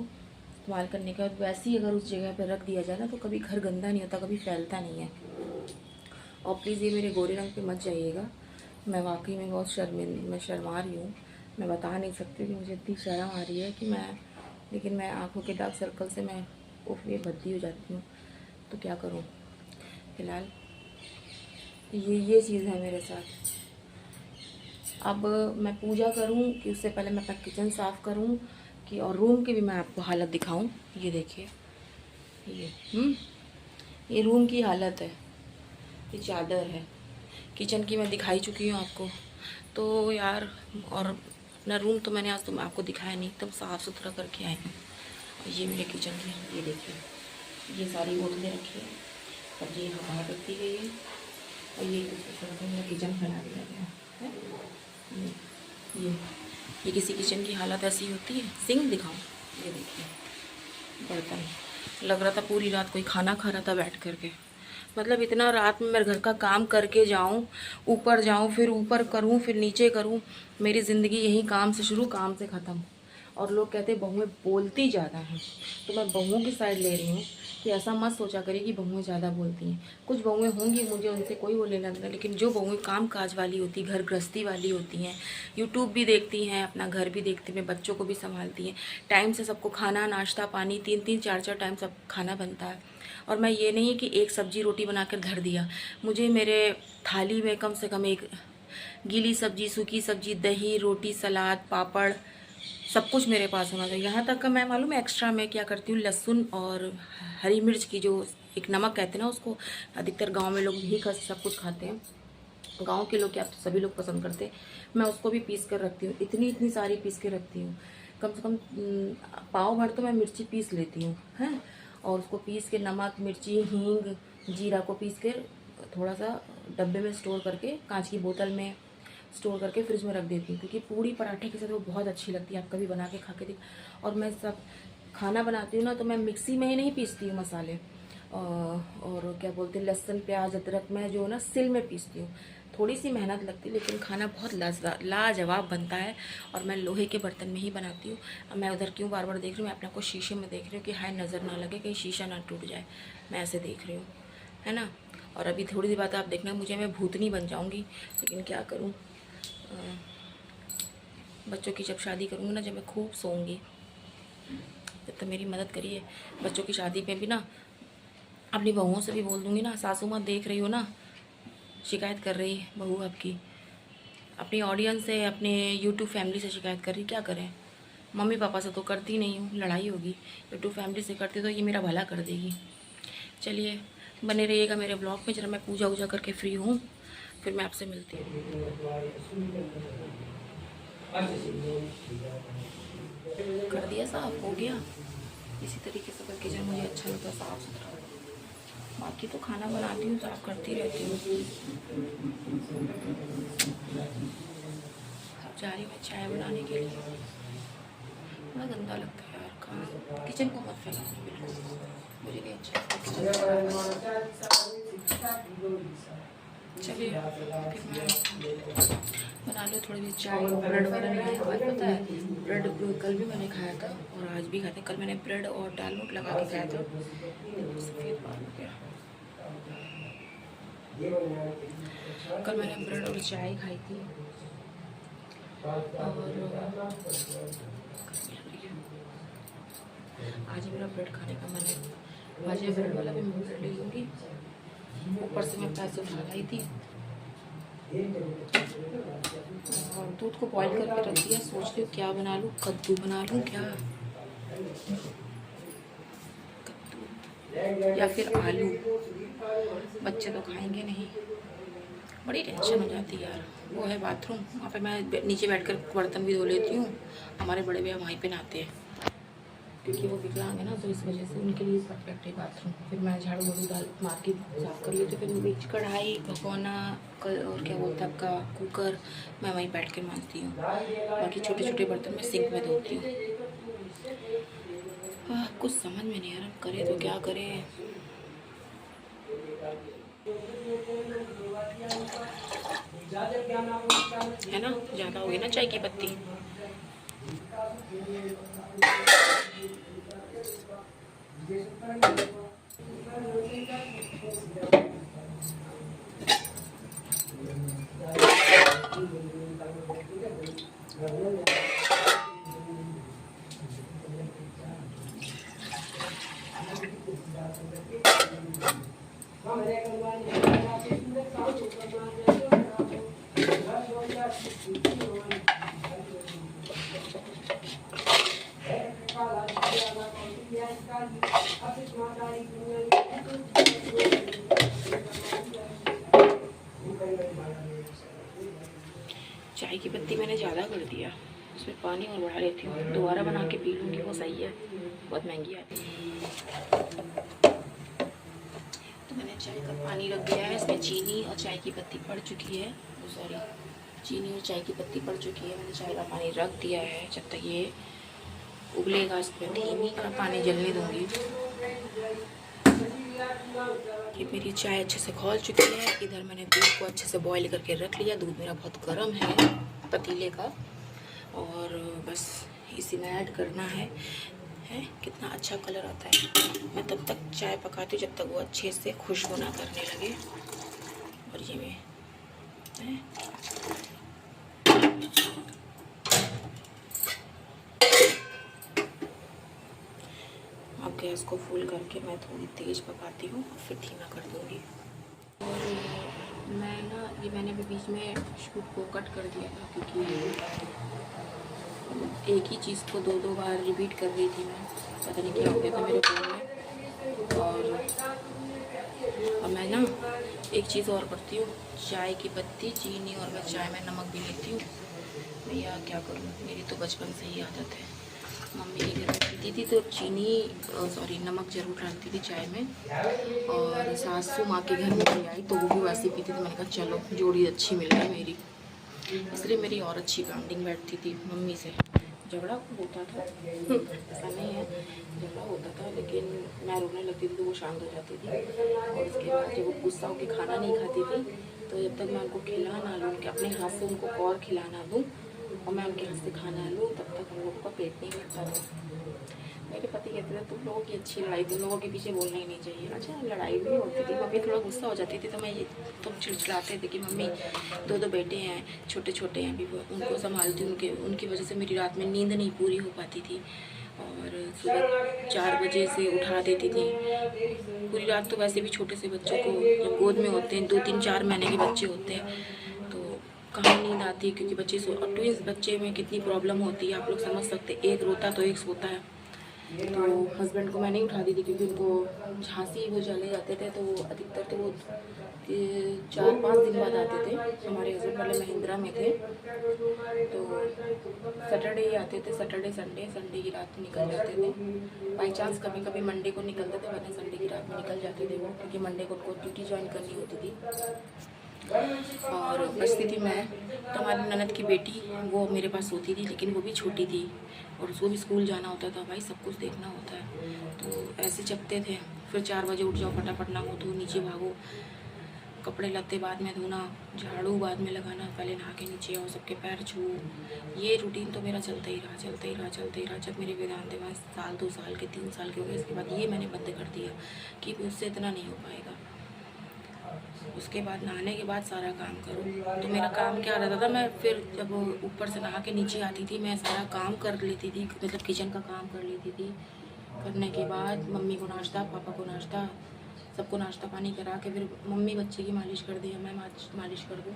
इस्तेमाल करने के बाद वैसे ही अगर उस जगह पर रख दिया जाए ना, तो कभी घर गंदा नहीं होता, कभी फैलता नहीं है। और प्लीज़ ये मेरे गोरे रंग पे मत जाइएगा, मैं वाकई में बहुत मैं शर्मा रही हूँ। मैं बता नहीं सकती कि मुझे इतनी शर्म आ रही है कि लेकिन मैं आँखों के डार्क सर्कल से मैं ये भद्दी हो जाती हूँ। तो क्या करूँ, फ़िलहाल ये चीज़ है मेरे साथ। अब मैं पूजा करूं कि उससे पहले मैं अपना किचन साफ़ करूं कि, और रूम की भी मैं आपको हालत दिखाऊं। ये देखिए, ये रूम की हालत है, ये चादर है। किचन की मैं दिखाई चुकी हूँ आपको, तो यार। और अपना रूम तो मैंने आज आपको दिखाया नहीं, एकदम साफ़ सुथरा करके आई हूँ। और ये मेरे किचन की, ये देखिए, ये सारी बोतलें रखी है, सब्जी यहाँ बाहर रखी गई है, और ये मेरा किचन फैला दिया गया है। ये किसी किचन की हालत ऐसी होती है। सिंक दिखाऊं, ये देखिए बर्तन, लग रहा था पूरी रात कोई खाना खा रहा था बैठ करके। मतलब इतना रात में मैं घर का काम करके जाऊं, ऊपर जाऊं, फिर ऊपर करूं, फिर नीचे करूं। मेरी ज़िंदगी यही काम से शुरू, काम से ख़त्म। और लोग कहते हैं बहुएं बोलती ज़्यादा हैं, तो मैं बहुओं की साइड ले रही हूँ कि ऐसा मत सोचा करिए कि बहुएं ज़्यादा बोलती हैं। कुछ बहुएं होंगी, मुझे उनसे कोई वो लेना देना, लेकिन जो बहुएं काम काज वाली होती, घर गृहस्थी वाली होती हैं, यूट्यूब भी देखती हैं, अपना घर भी देखती हैं, बच्चों को भी संभालती हैं, टाइम से सबको खाना नाश्ता पानी 3-3 4-4 टाइम सब खाना बनता है। और मैं ये नहीं कि एक सब्ज़ी रोटी बनाकर धर दिया, मुझे मेरे थाली में कम से कम एक गीली सब्जी, सूखी सब्जी, दही, रोटी, सलाद, पापड़, सब कुछ मेरे पास होना चाहिए। यहाँ तक का मैं मालूम है एक्स्ट्रा मैं क्या करती हूँ, लहसुन और हरी मिर्च की जो एक नमक कहते हैं ना, उसको अधिकतर गांव में लोग यही सब कुछ खाते हैं, गांव के लोग क्या सभी लोग पसंद करते हैं। मैं उसको भी पीस कर रखती हूँ, इतनी सारी पीस के रखती हूँ, कम से कम पाव भर तो मैं मिर्ची पीस लेती हूँ हैं। और उसको पीस के नमक, मिर्ची, हींग, जीरा को पीस के थोड़ा सा डब्बे में स्टोर करके, कांच की बोतल में स्टोर करके फ्रिज में रख देती हूँ, क्योंकि पूड़ी पराठे के साथ वो बहुत अच्छी लगती है। आप कभी बना के खा के देख। और मैं सब खाना बनाती हूँ ना, तो मैं मिक्सी में ही नहीं पीसती हूँ मसाले, और क्या बोलते हैं, लहसुन प्याज अदरक मैं जो ना सिल में पीसती हूँ। थोड़ी सी मेहनत लगती है, लेकिन खाना बहुत लाजवाब बनता है। और मैं लोहे के बर्तन में ही बनाती हूँ। अब मैं उधर क्यों बार बार देख रही हूँ, मैं अपने को शीशे में देख रही हूँ कि हाय नज़र ना लगे, कहीं शीशा ना टूट जाए, मैं ऐसे देख रही हूँ, है ना। और अभी थोड़ी देर बाद आप देखना मुझे, मैं भूतनी बन जाऊँगी, लेकिन क्या करूँ, बच्चों की जब शादी करूँगी ना, जब मैं खूब सोऊंगी, जब तक मेरी मदद करिए। बच्चों की शादी पे भी ना अपनी बहुओं से भी बोल दूँगी ना, सासू माँ देख रही हो ना, शिकायत कर रही है बहू आपकी, अपनी ऑडियंस से, अपने यूट्यूब फैमिली से शिकायत कर रही, क्या करें। मम्मी पापा से तो करती नहीं हूँ, लड़ाई होगी। बिट्टू फैमिली से करती तो ये मेरा भला कर देगी। चलिए बने रहिएगा मेरे ब्लॉग में। जरा मैं पूजा वूजा करके फ्री हूँ, फिर मैं आपसे मिलती हूँ। कर दिया साफ, हो गया। इसी तरीके से करके जब मुझे अच्छा लगता है साफ़ सुथरा। बाकी तो खाना बनाती हूँ, साफ करती रहती हूँ। अब जा रही मैं चाय बनाने के लिए। बड़ा गंदा लगता है यार खाना। किचन को मत फैलाना बिल्कुल, मुझे नहीं अच्छा चलिए फिर मैं बना लो थोड़ी सी चाय। ब्रेड वगैरह नहीं है, आज पता है ब्रेड कल भी मैंने खाया था और आज भी खाते। कल मैंने ब्रेड और दाल मोट लगा के खाया था, सफ़ेद बाल हो गया। कल मैंने ब्रेड और चाय खाई थी और आज मेरा ब्रेड खाने का मन है। आज ये ब्रेड वाला भी मैं ब्रेड ले लूँगी। ऊपर से मैं पैसे उठा लाई थी और दूध को बॉईल करके रख दिया। सोच रही हूँ क्या बना लूँ, कद्दू बना लूँ क्या, कद्दू या फिर आलू। बच्चे तो खाएंगे नहीं, बड़ी टेंशन हो जाती है यार। वो है बाथरूम, वहाँ पे मैं नीचे बैठकर बर्तन भी धो लेती हूँ। हमारे बड़े भैया वहीं पे नहाते हैं क्योंकि वो विकलांग है ना, तो इस वजह से उनके लिए परफेक्ट है बाथरूम। फिर मैं झाड़ू वाड़ू डाल मार के साफ़ कर लेती हूँ। फिर बीच कढ़ाई भगोना और क्या बोलते हैं आपका कुकर, मैं वहीं बैठ के मांजती हूँ। बाकी छोटे छोटे बर्तन मैं सिंक में धोती हूँ। कुछ समझ में नहीं आ रहा करे तो क्या करें। है ना, ज़्यादा हो गई ना चाय की पत्ती। चाय की पत्ती मैंने ज़्यादा कर दिया, उसमें पानी और बढ़ा लेती हूँ। दोबारा बना के पी लूँगी, वो सही है, बहुत महंगी आती है। तो मैंने चाय का पानी रख दिया है, इसमें चीनी और चाय की पत्ती पड़ चुकी है। सॉरी, चीनी और चाय की पत्ती पड़ चुकी है। मैंने चाय का पानी रख दिया है। जब तक ये उबलेगा इस पर धीमी का पानी जलने दूँगी। ये मेरी चाय अच्छे से खौल चुकी है। इधर मैंने दूध को अच्छे से बॉईल करके रख लिया। दूध मेरा बहुत गर्म है पतीले का, और बस इसी में ऐड करना है। कितना अच्छा कलर आता है। मैं तब तक चाय पकाती हूँ जब तक वो अच्छे से खुशबू ना करने लगे। और ये मैं अब गैस को फुल करके मैं थोड़ी तेज़ पकाती हूँ और फिर धीमा कर दूँगी। और मैं ना ये मैंने भी बीच में शूट को कट कर दिया था क्योंकि एक ही चीज़ को दो बार रिपीट कर रही थी मैं, पता नहीं क्या हो गया था मेरे फ़ोन में। और मैं ना एक चीज़ और करती हूँ, चाय की पत्ती, चीनी और मैं चाय में नमक भी लेती हूँ। भैया क्या करूँ, मेरी तो बचपन से ही आदत है। मम्मी के घर में पीती थी तो नमक ज़रूर डालती थी चाय में। और सासू माँ के घर में भी आई तो वो भी वैसे पीती थी। मैंने कहा चलो जोड़ी अच्छी मिल गई मेरी, इसलिए मेरी और अच्छी बॉन्डिंग बैठती थी मम्मी से। झगड़ा होता था ऐसा नहीं है, झगड़ा होता था, लेकिन मैं रोने लगती थी तो वो शांत हो जाती थी। और उसके बाद जब वो गुस्सा होकर खाना नहीं खाती थी तो जब तक मैं उनको खिला ना लूँ, कि अपने हाथ से उनको और खिलाना दूँ और मैं उनके हाथ से खाना लूँ, तब तक हम लोगों का पेट नहीं भरता था। मेरे पति कहते थे तुम लोगों की अच्छी लड़ाई, तुम लोगों के पीछे बोलना ही नहीं चाहिए। अच्छा, लड़ाई भी होती थी, मम्मी थोड़ा गुस्सा हो जाती थी तो मैं ये तुम चिड़चिड़ाते थे कि मम्मी दो बेटे हैं, छोटे छोटे हैं अभी, उनको संभालती हूँ, उनकी वजह से मेरी रात में नींद नहीं पूरी हो पाती थी। और सुबह 4 बजे से उठा देती थी पूरी रात। तो वैसे भी छोटे से बच्चों को जब गोद में होते हैं, 2, 3, 4 महीने के बच्चे होते हैं तो कहाँ नींद आती है, क्योंकि बच्चे सो, और ट्विंस बच्चे में कितनी प्रॉब्लम होती है आप लोग समझ सकते हैं। एक रोता तो एक सोता है। तो हस्बैंड को मैं नहीं उठा दी थी, क्योंकि उनको झांसी वो चले जाते थे, तो वो अधिकतर तो वो 4-5 दिन बाद आते थे। हमारे हस्बैंड पहले महिंद्रा में थे, तो सैटरडे ही आते थे, सैटरडे संडे की रात में निकल जाते थे। बाई चांस कभी कभी मंडे को निकलते थे, वरना संडे की रात में निकल जाते थे वो, क्योंकि मंडे को उनको ड्यूटी ज्वाइन करनी होती थी। और बचती थी मैं। तो हमारी ननद की बेटी वो मेरे पास सोती थी, लेकिन वो भी छोटी थी और उसको भी स्कूल जाना होता था, भाई सब कुछ देखना होता है। तो ऐसे जगते थे, फिर 4 बजे उठ जाओ, फटाफट नहाओ धो नीचे भागो, कपड़े लत्ते बाद में धोना, झाड़ू बाद में लगाना, पहले नहा के नीचे आओ, सबके पैर छू। ये रूटीन तो मेरा चलता ही रहा। जब मेरे वेदांत में 1 साल 2 साल के 3 साल के हो गए, इसके बाद ये मैंने बंद कर दिया कि उससे इतना नहीं हो पाएगा। उसके बाद नहाने के बाद सारा काम करो। तो मेरा काम क्या रहता था, मैं फिर जब ऊपर से नहा के नीचे आती थी, मैं सारा काम कर लेती थी, मतलब किचन का काम कर लेती थी। करने के बाद मम्मी को नाश्ता, पापा को नाश्ता, सबको नाश्ता पानी करा के फिर मम्मी बच्चे की मालिश कर दी या मैं मालिश कर दूँ।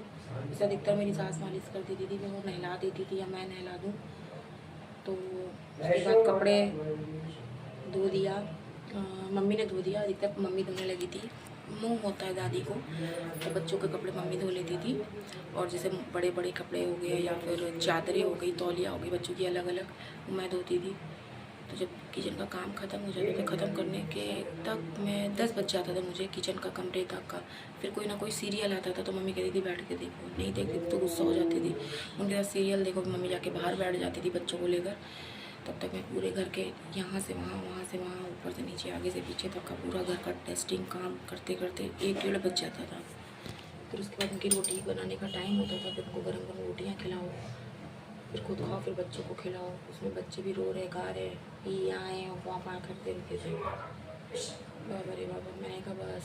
इससे अधिकतर मेरी सास मालिश कर देती थी, वो नहला देती थी या मैं नहला दूँ। तो उसके बाद कपड़े धो दिया, मम्मी ने धो दिया, अधिकतर मम्मी धोने लगी थी। मुँह होता है दादी को, तो बच्चों के कपड़े मम्मी धो लेती थी। और जैसे बड़े बड़े कपड़े हो गए या फिर चादरें हो गई, तौलिया हो गई बच्चों की अलग अलग, वो मैं धोती थी। तो जब किचन का काम ख़त्म हो जाता था, ख़त्म करने के तक मैं 10 बज जाता था मुझे किचन का कमरे तक का। फिर कोई ना कोई सीरियल आता था, तो मम्मी कहती थी बैठ के देखो, नहीं देखती थी तो गुस्सा हो जाती थी। उनके साथ सीरियल देखो, मम्मी जाके बाहर बैठ जाती थी बच्चों को लेकर। तब तक मैं पूरे घर के यहाँ से वहाँ, वहाँ से वहाँ, ऊपर से नीचे, आगे से पीछे तक का पूरा घर का टेस्टिंग काम करते करते 1-1.5 बज जाता था। फिर उसके बाद उनकी रोटी बनाने का टाइम होता था, फिर उनको गर्म गर्म रोटियाँ खिलाओ, फिर खुद खाओ, फिर बच्चों को खिलाओ। उसमें बच्चे भी रो रहे, गा रहे, ये आए और पापा करते रहते थे। बाबा रे बाबा, मैंने कहा बस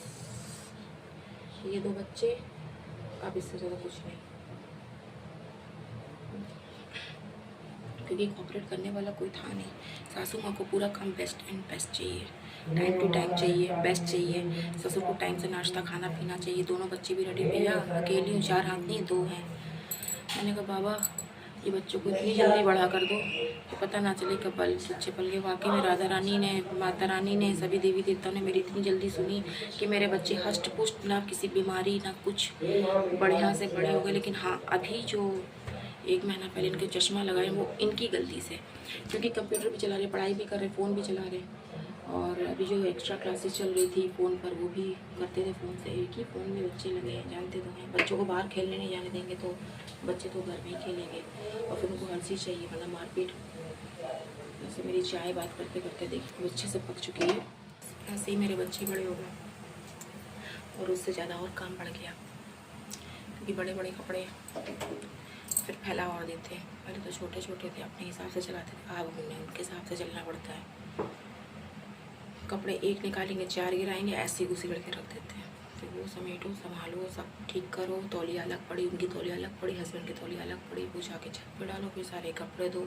ये 2 बच्चे, अब इससे ज़्यादा कुछ नहीं, क्योंकि कोऑपरेट करने वाला कोई था नहीं। सासू माँ को पूरा काम बेस्ट एंड बेस्ट चाहिए, टाइम टू टाइम चाहिए, बेस्ट चाहिए। ससुर को टाइम से नाश्ता खाना पीना चाहिए। दोनों बच्चे भी रेडी, भैया अकेली हूँ, 4 हाथ नहीं 2 हैं। मैंने कहा बाबा ये बच्चों को इतनी जल्दी बढ़ा कर दो कि पता ना चले कब बच्चे पल गए। वाकई में राधा रानी ने, माता रानी ने, सभी देवी देवताओं ने मेरी इतनी जल्दी सुनी कि मेरे बच्चे हष्ट पुष्ट, ना किसी बीमारी ना कुछ, बढ़िया से बड़े हो गए। लेकिन हाँ, अभी जो 1 महीना पहले इनके चश्मा लगाए वो इनकी गलती से, क्योंकि कंप्यूटर भी चला रहे, पढ़ाई भी कर रहे, फ़ोन भी चला रहे। और अभी जो एक्स्ट्रा क्लासेस चल रही थी फ़ोन पर, वो भी करते थे फ़ोन से। एक ही फ़ोन में बच्चे लगे हैं, जानते तो हैं। बच्चों को बाहर खेलने नहीं जाने देंगे तो बच्चे तो घर में ही खेलेंगे, और फिर उनको हर चीज़ चाहिए, वरना मारपीट। वैसे मेरी चाय बात करते करते देखिए अच्छे से पक चुकी है। ऐसे ही मेरे बच्चे बड़े हो गए और उससे ज़्यादा और काम बढ़ गया, क्योंकि बड़े बड़े कपड़े फिर फैला और देते। पहले तो छोटे छोटे थे, अपने हिसाब से चलाते थे, अब उन्हें उनके हिसाब से चलना पड़ता है। कपड़े एक निकालेंगे 4 गिराएंगे, ऐसे घुसेड़ के रख देते हैं। फिर वो समेटो, संभालो, सब ठीक करो। तौलिया अलग पड़ी, उनकी तौलिया अलग पड़ी, हस्बैंड की तौलिया अलग पड़ी, वो जाके छत पर डालो, फिर सारे कपड़े दो।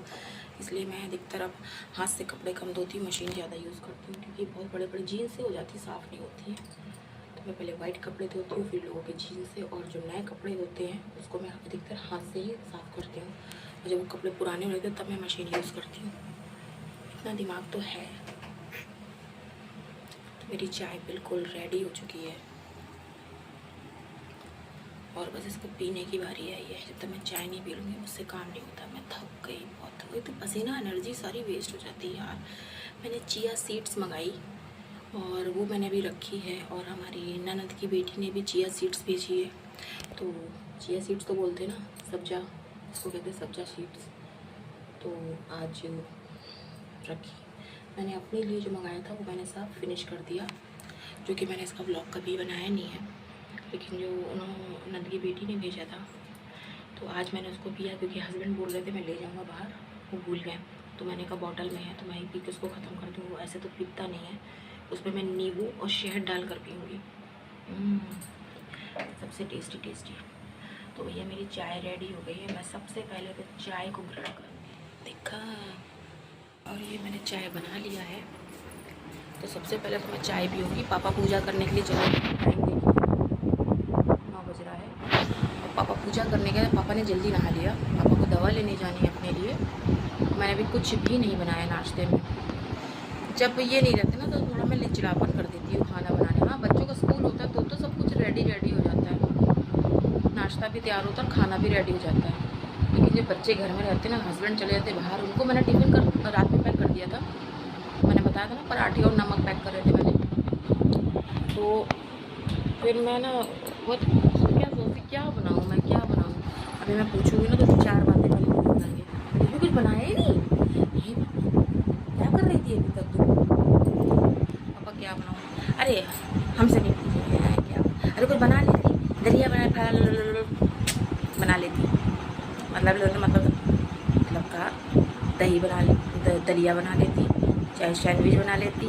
इसलिए मैं अधिकतर अब हाथ से कपड़े कम धोती हूँ, मशीन ज़्यादा यूज़ करती हूँ, क्योंकि बहुत बड़े बड़े जीन्स से हो जाती, साफ़ नहीं होती है। तो मैं पहले वाइट कपड़े धोती हूँ, फिर लोगों के जीन्स से, और जो नए कपड़े होते हैं उसको मैं अधिकतर हाथ से ही साफ़ करती हूँ। और जब वो कपड़े पुराने हो जाते हैं तब मैं मशीन यूज़ करती हूँ। इतना दिमाग तो है। तो मेरी चाय बिल्कुल रेडी हो चुकी है और बस इसको पीने की बारी आई है। जब तक मैं चाय नहीं पी लूँगी मुझसे काम नहीं होता। मैं थक गई, बहुत थक गई। तो पसीना, एनर्जी सारी वेस्ट हो जाती है यार। मैंने चिया सीड्स मंगाई और वो मैंने भी रखी है, और हमारी ननद की बेटी ने भी चिया सीड्स भेजी है। तो चिया सीड्स तो बोलते हैं ना, सब्जा, इसको कहते हैं सब्जा सीड्स। तो आज रखी मैंने अपने लिए, जो मंगाया था वो मैंने सब फिनिश कर दिया, जो कि मैंने इसका ब्लॉग कभी बनाया नहीं है। लेकिन जो उन्होंने नंद की बेटी ने भेजा था, तो आज मैंने उसको पिया, क्योंकि हस्बैंड बोल रहे थे मैं ले जाऊँगा बाहर, वो भूल गए। तो मैंने कहा बॉटल में है तो मैं ही पी के उसको ख़त्म कर दूँ। वो ऐसे तो पीता नहीं है, उसमें मैं नींबू और शहद डाल कर पीऊँगी, सबसे टेस्टी टेस्टी। तो भैया मेरी चाय रेडी हो गई है। मैं सबसे पहले तो चाय को ग्राइंड करूँगी, देखा। और ये मैंने चाय बना लिया है। तो सबसे पहले तो मैं चाय पीऊँगी। पापा पूजा करने के लिए चले, टाइम देखिए 9 बज रहा है, और पापा पूजा पूजा करने के बाद पापा ने जल्दी नहा लिया। पापा को दवा लेने जानी है अपने लिए। मैंने अभी कुछ भी नहीं बनाया नाश्ते में। जब ये नहीं रहते ना तो थोड़ा मैं लिचड़ापन कर देती हूँ खाना बनाने। हाँ, बच्चों का स्कूल होता है तो सब कुछ रेडी हो जाता है, नाश्ता भी तैयार होता है और खाना भी रेडी हो जाता है। लेकिन जब बच्चे घर में रहते ना, हस्बैंड चले जाते बाहर, उनको मैंने टिफ़िन कर रात में पैक कर दिया था। मैंने बताया था ना, पराठे और नमक पैक कर रहे थे मैंने। तो फिर मैं ना बहुत क्या सोचती, क्या बनाऊँ मैं, क्या बनाऊँ। अभी मैं पूछूँगी ना तो 4 बातें पहले बताएंगे, अभी कुछ बनाया ही नहीं। क्या कर रही थी अभी तक तुम? पापा क्या बनाऊँ? अरे हमसे नहीं पूछे क्या। अरे कुछ बना लेती, दलिया बना लेती, मतलब का दही बना ले, दलिया बना लेती, चाहे सैंडविच बना लेती,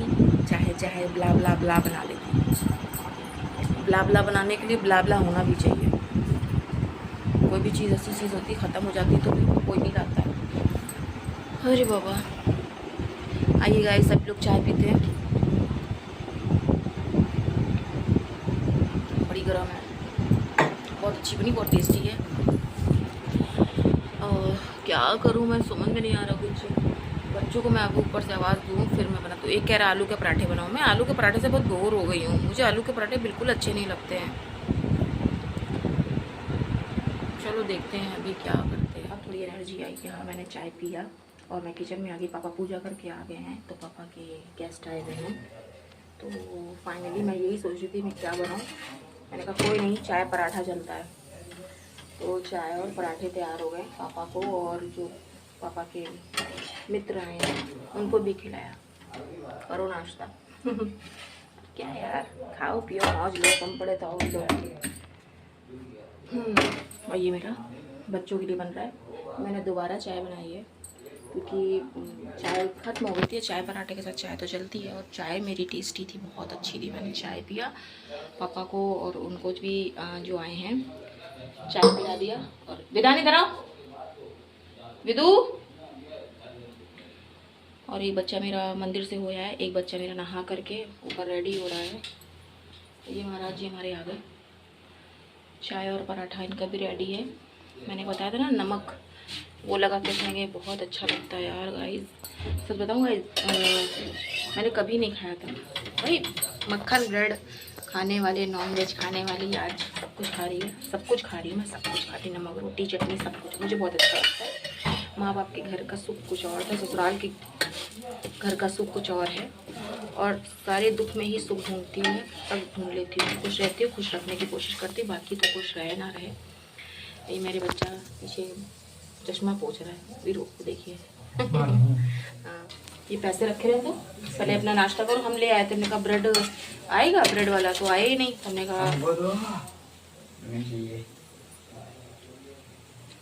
चाहे ब्ला ब्ला ब्ला बना लेती। ब्ला ब्ला बनाने के लिए ब्ला ब्ला होना भी चाहिए। कोई भी चीज़ ऐसी चीज़ होती ख़त्म हो जाती तो कोई नहीं लाता है। अरे बाबा, आइए गाइस, सब लोग चाय पीते हैं। बड़ी गर्म है, बहुत अच्छी बनी, बहुत टेस्टी है। और क्या करूँ मैं, समझ में नहीं आ रहा कुछ। बच्चों को मैं अब ऊपर से आवाज़ दूँ फिर मैं बना। तो एक कह रहा आलू के पराठे बनाऊँ। मैं आलू के पराठे से बहुत बोर हो गई हूँ, मुझे आलू के पराठे बिल्कुल अच्छे नहीं लगते हैं। चलो देखते हैं अभी क्या करते हैं। अब थोड़ी एनर्जी आई कि हाँ मैंने चाय पिया और मैं किचन में आ गई। पापा पूजा करके आ गए हैं तो पापा के गेस्ट आए हुए हैं। तो फाइनली मैं यही सोच रही थी मैं क्या बनाऊँ। मैंने कहा कोई नहीं, चाय पराठा चलता है। तो चाय और पराठे तैयार हो गए। पापा को और जो पापा के मित्र आए हैं उनको भी खिलाया। करो नाश्ता। क्या यार, खाओ पियो मौज लो, कम पड़े तो लो। और ये मेरा बच्चों के लिए बन रहा है। मैंने दोबारा चाय बनाई है क्योंकि चाय ख़त्म हो गई थी। चाय पराठे के साथ चाय तो चलती है और चाय मेरी टेस्टी थी, बहुत अच्छी थी। मैंने चाय पिया, पापा को और उनको भी जो आए हैं चाय पिला दिया। और विदानी इधर आओ, विदू। और एक बच्चा मेरा मंदिर से हो आया है, एक बच्चा मेरा नहा करके ऊपर रेडी हो रहा है। ये महाराज जी हमारे आ गए। चाय और पराठा इनका भी रेडी है। मैंने बताया था ना नमक वो लगा के खाएंगे, बहुत अच्छा लगता है यार गाइस। सच बताऊँ गाइस, मैंने कभी नहीं खाया था भाई। मक्खन ब्रेड खाने वाले, नॉन वेज खाने वाली आज सब कुछ खा रही है, सब कुछ खा रही हूँ मैं, सब कुछ खाती, नमक रोटी चटनी सब कुछ, मुझे बहुत अच्छा लगता है। माँ बाप के घर का सुख कुछ और था, ससुराल के घर का सुख कुछ और है। और सारे दुख में ही सुख ढूंढती हूँ, सब ढूंढ लेती हूँ। खुश रहती हूँ, खुश रखने की कोशिश करती हूँ, बाकी तो खुश रहे ना रहे। ये मेरे बच्चा पीछे चश्मा पोंछ रहा है, वीरू को देखिए। हाँ, ये पैसे रखे रहे थे, पहले अपना नाश्ता करो। हम ले आए थे, हमने कहा ब्रेड आएगा, ब्रेड वाला तो आया ही नहीं। हमने कहा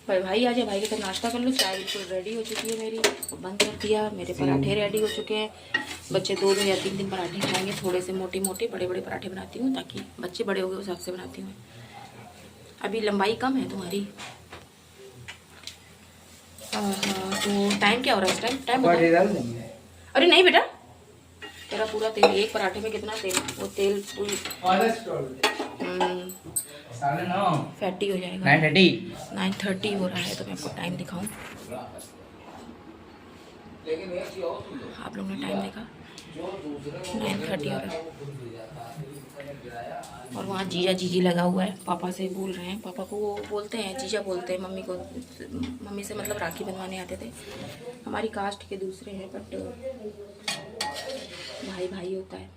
भाई आ जाए, भाई के साथ नाश्ता कर लो। चाय बिल्कुल रेडी हो चुकी है मेरी, बंद कर दिया। मेरे पराठे रेडी हो चुके हैं। बच्चे 2 या 3 पराठे खाएंगे, थोड़े से मोटे मोटे, बड़े बड़े पराठे बनाती हूँ ताकि बच्चे बड़े हो गए उस हिसाब से बनाती हूँ। अभी लंबाई कम है तुम्हारी। हाँ, तो टाइम क्या हो रहा है इस टाइम अरे नहीं बेटा, तेरा पूरा तेल, एक पराठे में कितना तेल, वो तेल फैटी हो जाएगा। 9:30 हो रहा है। तो मैं आपको टाइम दिखाऊं, आप लोगों ने टाइम देखा, 9:30 हो रहा है। और वहाँ जीजा जीजी लगा हुआ है, पापा से बोल रहे हैं। पापा को वो बोलते हैं जीजा बोलते हैं, मम्मी को, मम्मी से मतलब राखी बंधवाने आते थे। हमारी कास्ट के दूसरे हैं, बट भाई भाई होता है।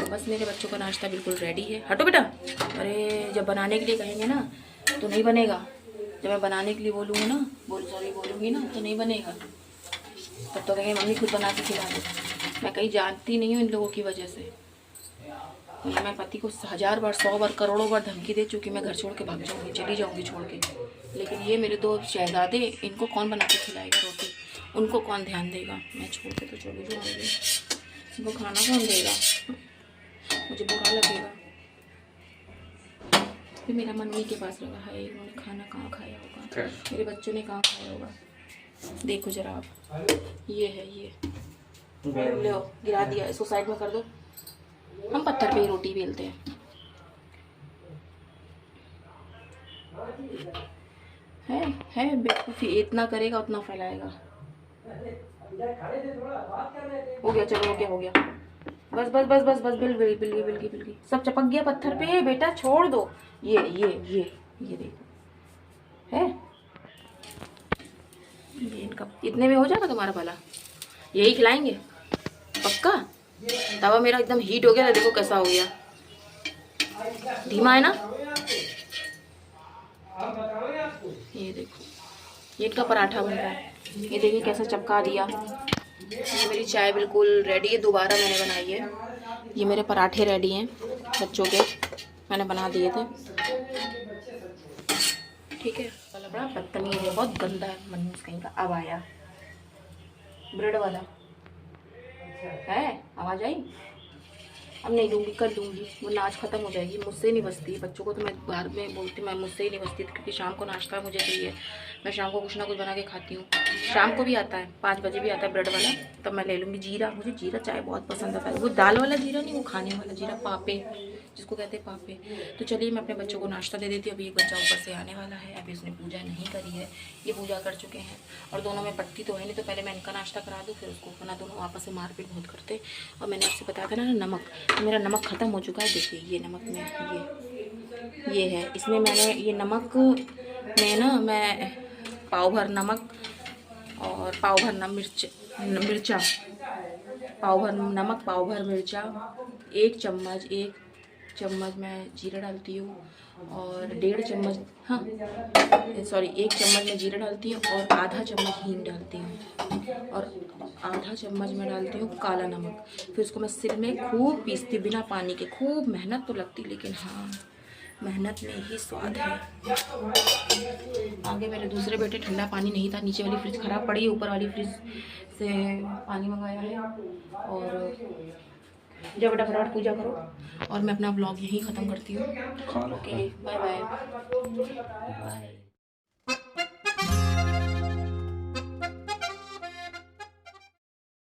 बस मेरे बच्चों का नाश्ता बिल्कुल रेडी है। हटो बेटा, अरे जब बनाने के लिए कहेंगे ना तो नहीं बनेगा। जब मैं बनाने के लिए बोलूँगा ना, बोलूँगी ना तो नहीं बनेगा। तब तो कहेंगे मम्मी खुद बना के खिला दो। मैं कहीं जानती नहीं हूँ इन लोगों की वजह से। मैं पति को 1000 बार, 100 बार, करोड़ों बार धमकी दे चुकी, मैं घर छोड़ के भाग जाऊँगी, चली जाऊँगी छोड़ के। लेकिन ये मेरे 2 शहजादे, इनको कौन बना के खिलाएगा रोटी, उनको कौन ध्यान देगा। मैं छोड़ के तो चली जाऊँगी, इनको खाना कौन देगा, मुझे बुरा लगेगा। फिर मेरा मन उन्हीं के पास लगा है, उन्होंने खाना कहाँ खाया होगा, मेरे बच्चों ने कहाँ खाया होगा। देखो जरा आप, ये है, ये लो गिरा दिया, इसको साइड में कर दो। हम पत्थर पे ही रोटी बेलते हैं। है बेवकूफ़ी, इतना करेगा उतना फैलाएगा। हो गया, चलो हो गया। बस बस बस बस बस, बिल गई सब चपक गया पत्थर पे। बेटा छोड़ दो। ये देखो है, ये इनका इतने में हो जाएगा तुम्हारा भला। यही खिलाएंगे पक्का। तवा मेरा एकदम हीट हो गया, देखो कैसा हो गया, धीमा है ना। ये देखो, ये इनका पराठा बन रहा है। ये देखिए कैसा चपका दिया। ये मेरी चाय बिल्कुल रेडी है, दोबारा मैंने बनाई है। ये मेरे पराठे रेडी हैं बच्चों के, मैंने बना दिए थे। ठीक है, वाला बड़ा बदतमीज है, बहुत गंदा है मनूस कहीं का। अब आया ब्रेड वाला है, आवाज आई। अब नहीं दूंगी, कर दूंगी, वो नाच खत्म हो जाएगी। मुझसे नहीं बचती, बच्चों को तो मैं बाहर में बोलती, मैं मुझसे ही नहीं बचती, क्योंकि शाम को नाश्ता मुझे चाहिए। मैं शाम को कुछ ना कुछ बना के खाती हूँ। शाम को भी आता है, 5 बजे भी आता है ब्रेड वाला, तब मैं ले लूँगी जीरा। मुझे जीरा चाय बहुत पसंद है, वो दाल वाला जीरा नहीं, वो खाने वाला जीरा, पापे जिसको कहते हैं, पापे। तो चलिए मैं अपने बच्चों को नाश्ता दे देती हूँ। अभी एक बच्चा ऊपर से आने वाला है, अभी उसने पूजा नहीं करी है, ये पूजा कर चुके हैं। और दोनों में पट्टी तो है नहीं, तो पहले मैं इनका नाश्ता करा दूँ, फिर उसको, वरना दोनों आपस में मारपीट बहुत करते। और मैंने आपसे बताया था ना नमक, तो मेरा नमक ख़त्म हो चुका है। देखिए ये नमक में ये है, इसमें मैंने ये नमक में ना, मैं पाव भर नमक और पाव भर मिर्चा, पाव भर नमक, पाव भर मिर्चा, एक चम्मच मैं जीरा डालती हूँ, और 1.5 चम्मच, हाँ सॉरी, 1 चम्मच मैं जीरा डालती हूँ, और आधा चम्मच हींग डालती हूँ, और आधा चम्मच मैं डालती हूँ काला नमक। फिर उसको मैं सिल में खूब पीसती, बिना पानी के। खूब मेहनत तो लगती, लेकिन हाँ, मेहनत में ही स्वाद है। आगे मेरे दूसरे बेटे ठंडा पानी नहीं था, नीचे वाली फ्रिज ख़राब पड़ी है, ऊपर वाली फ्रिज से पानी मंगाया है। और जब फटाफट पूजा करो, और मैं अपना ब्लॉग यहीं ख़त्म करती हूँ। Okay, bye bye.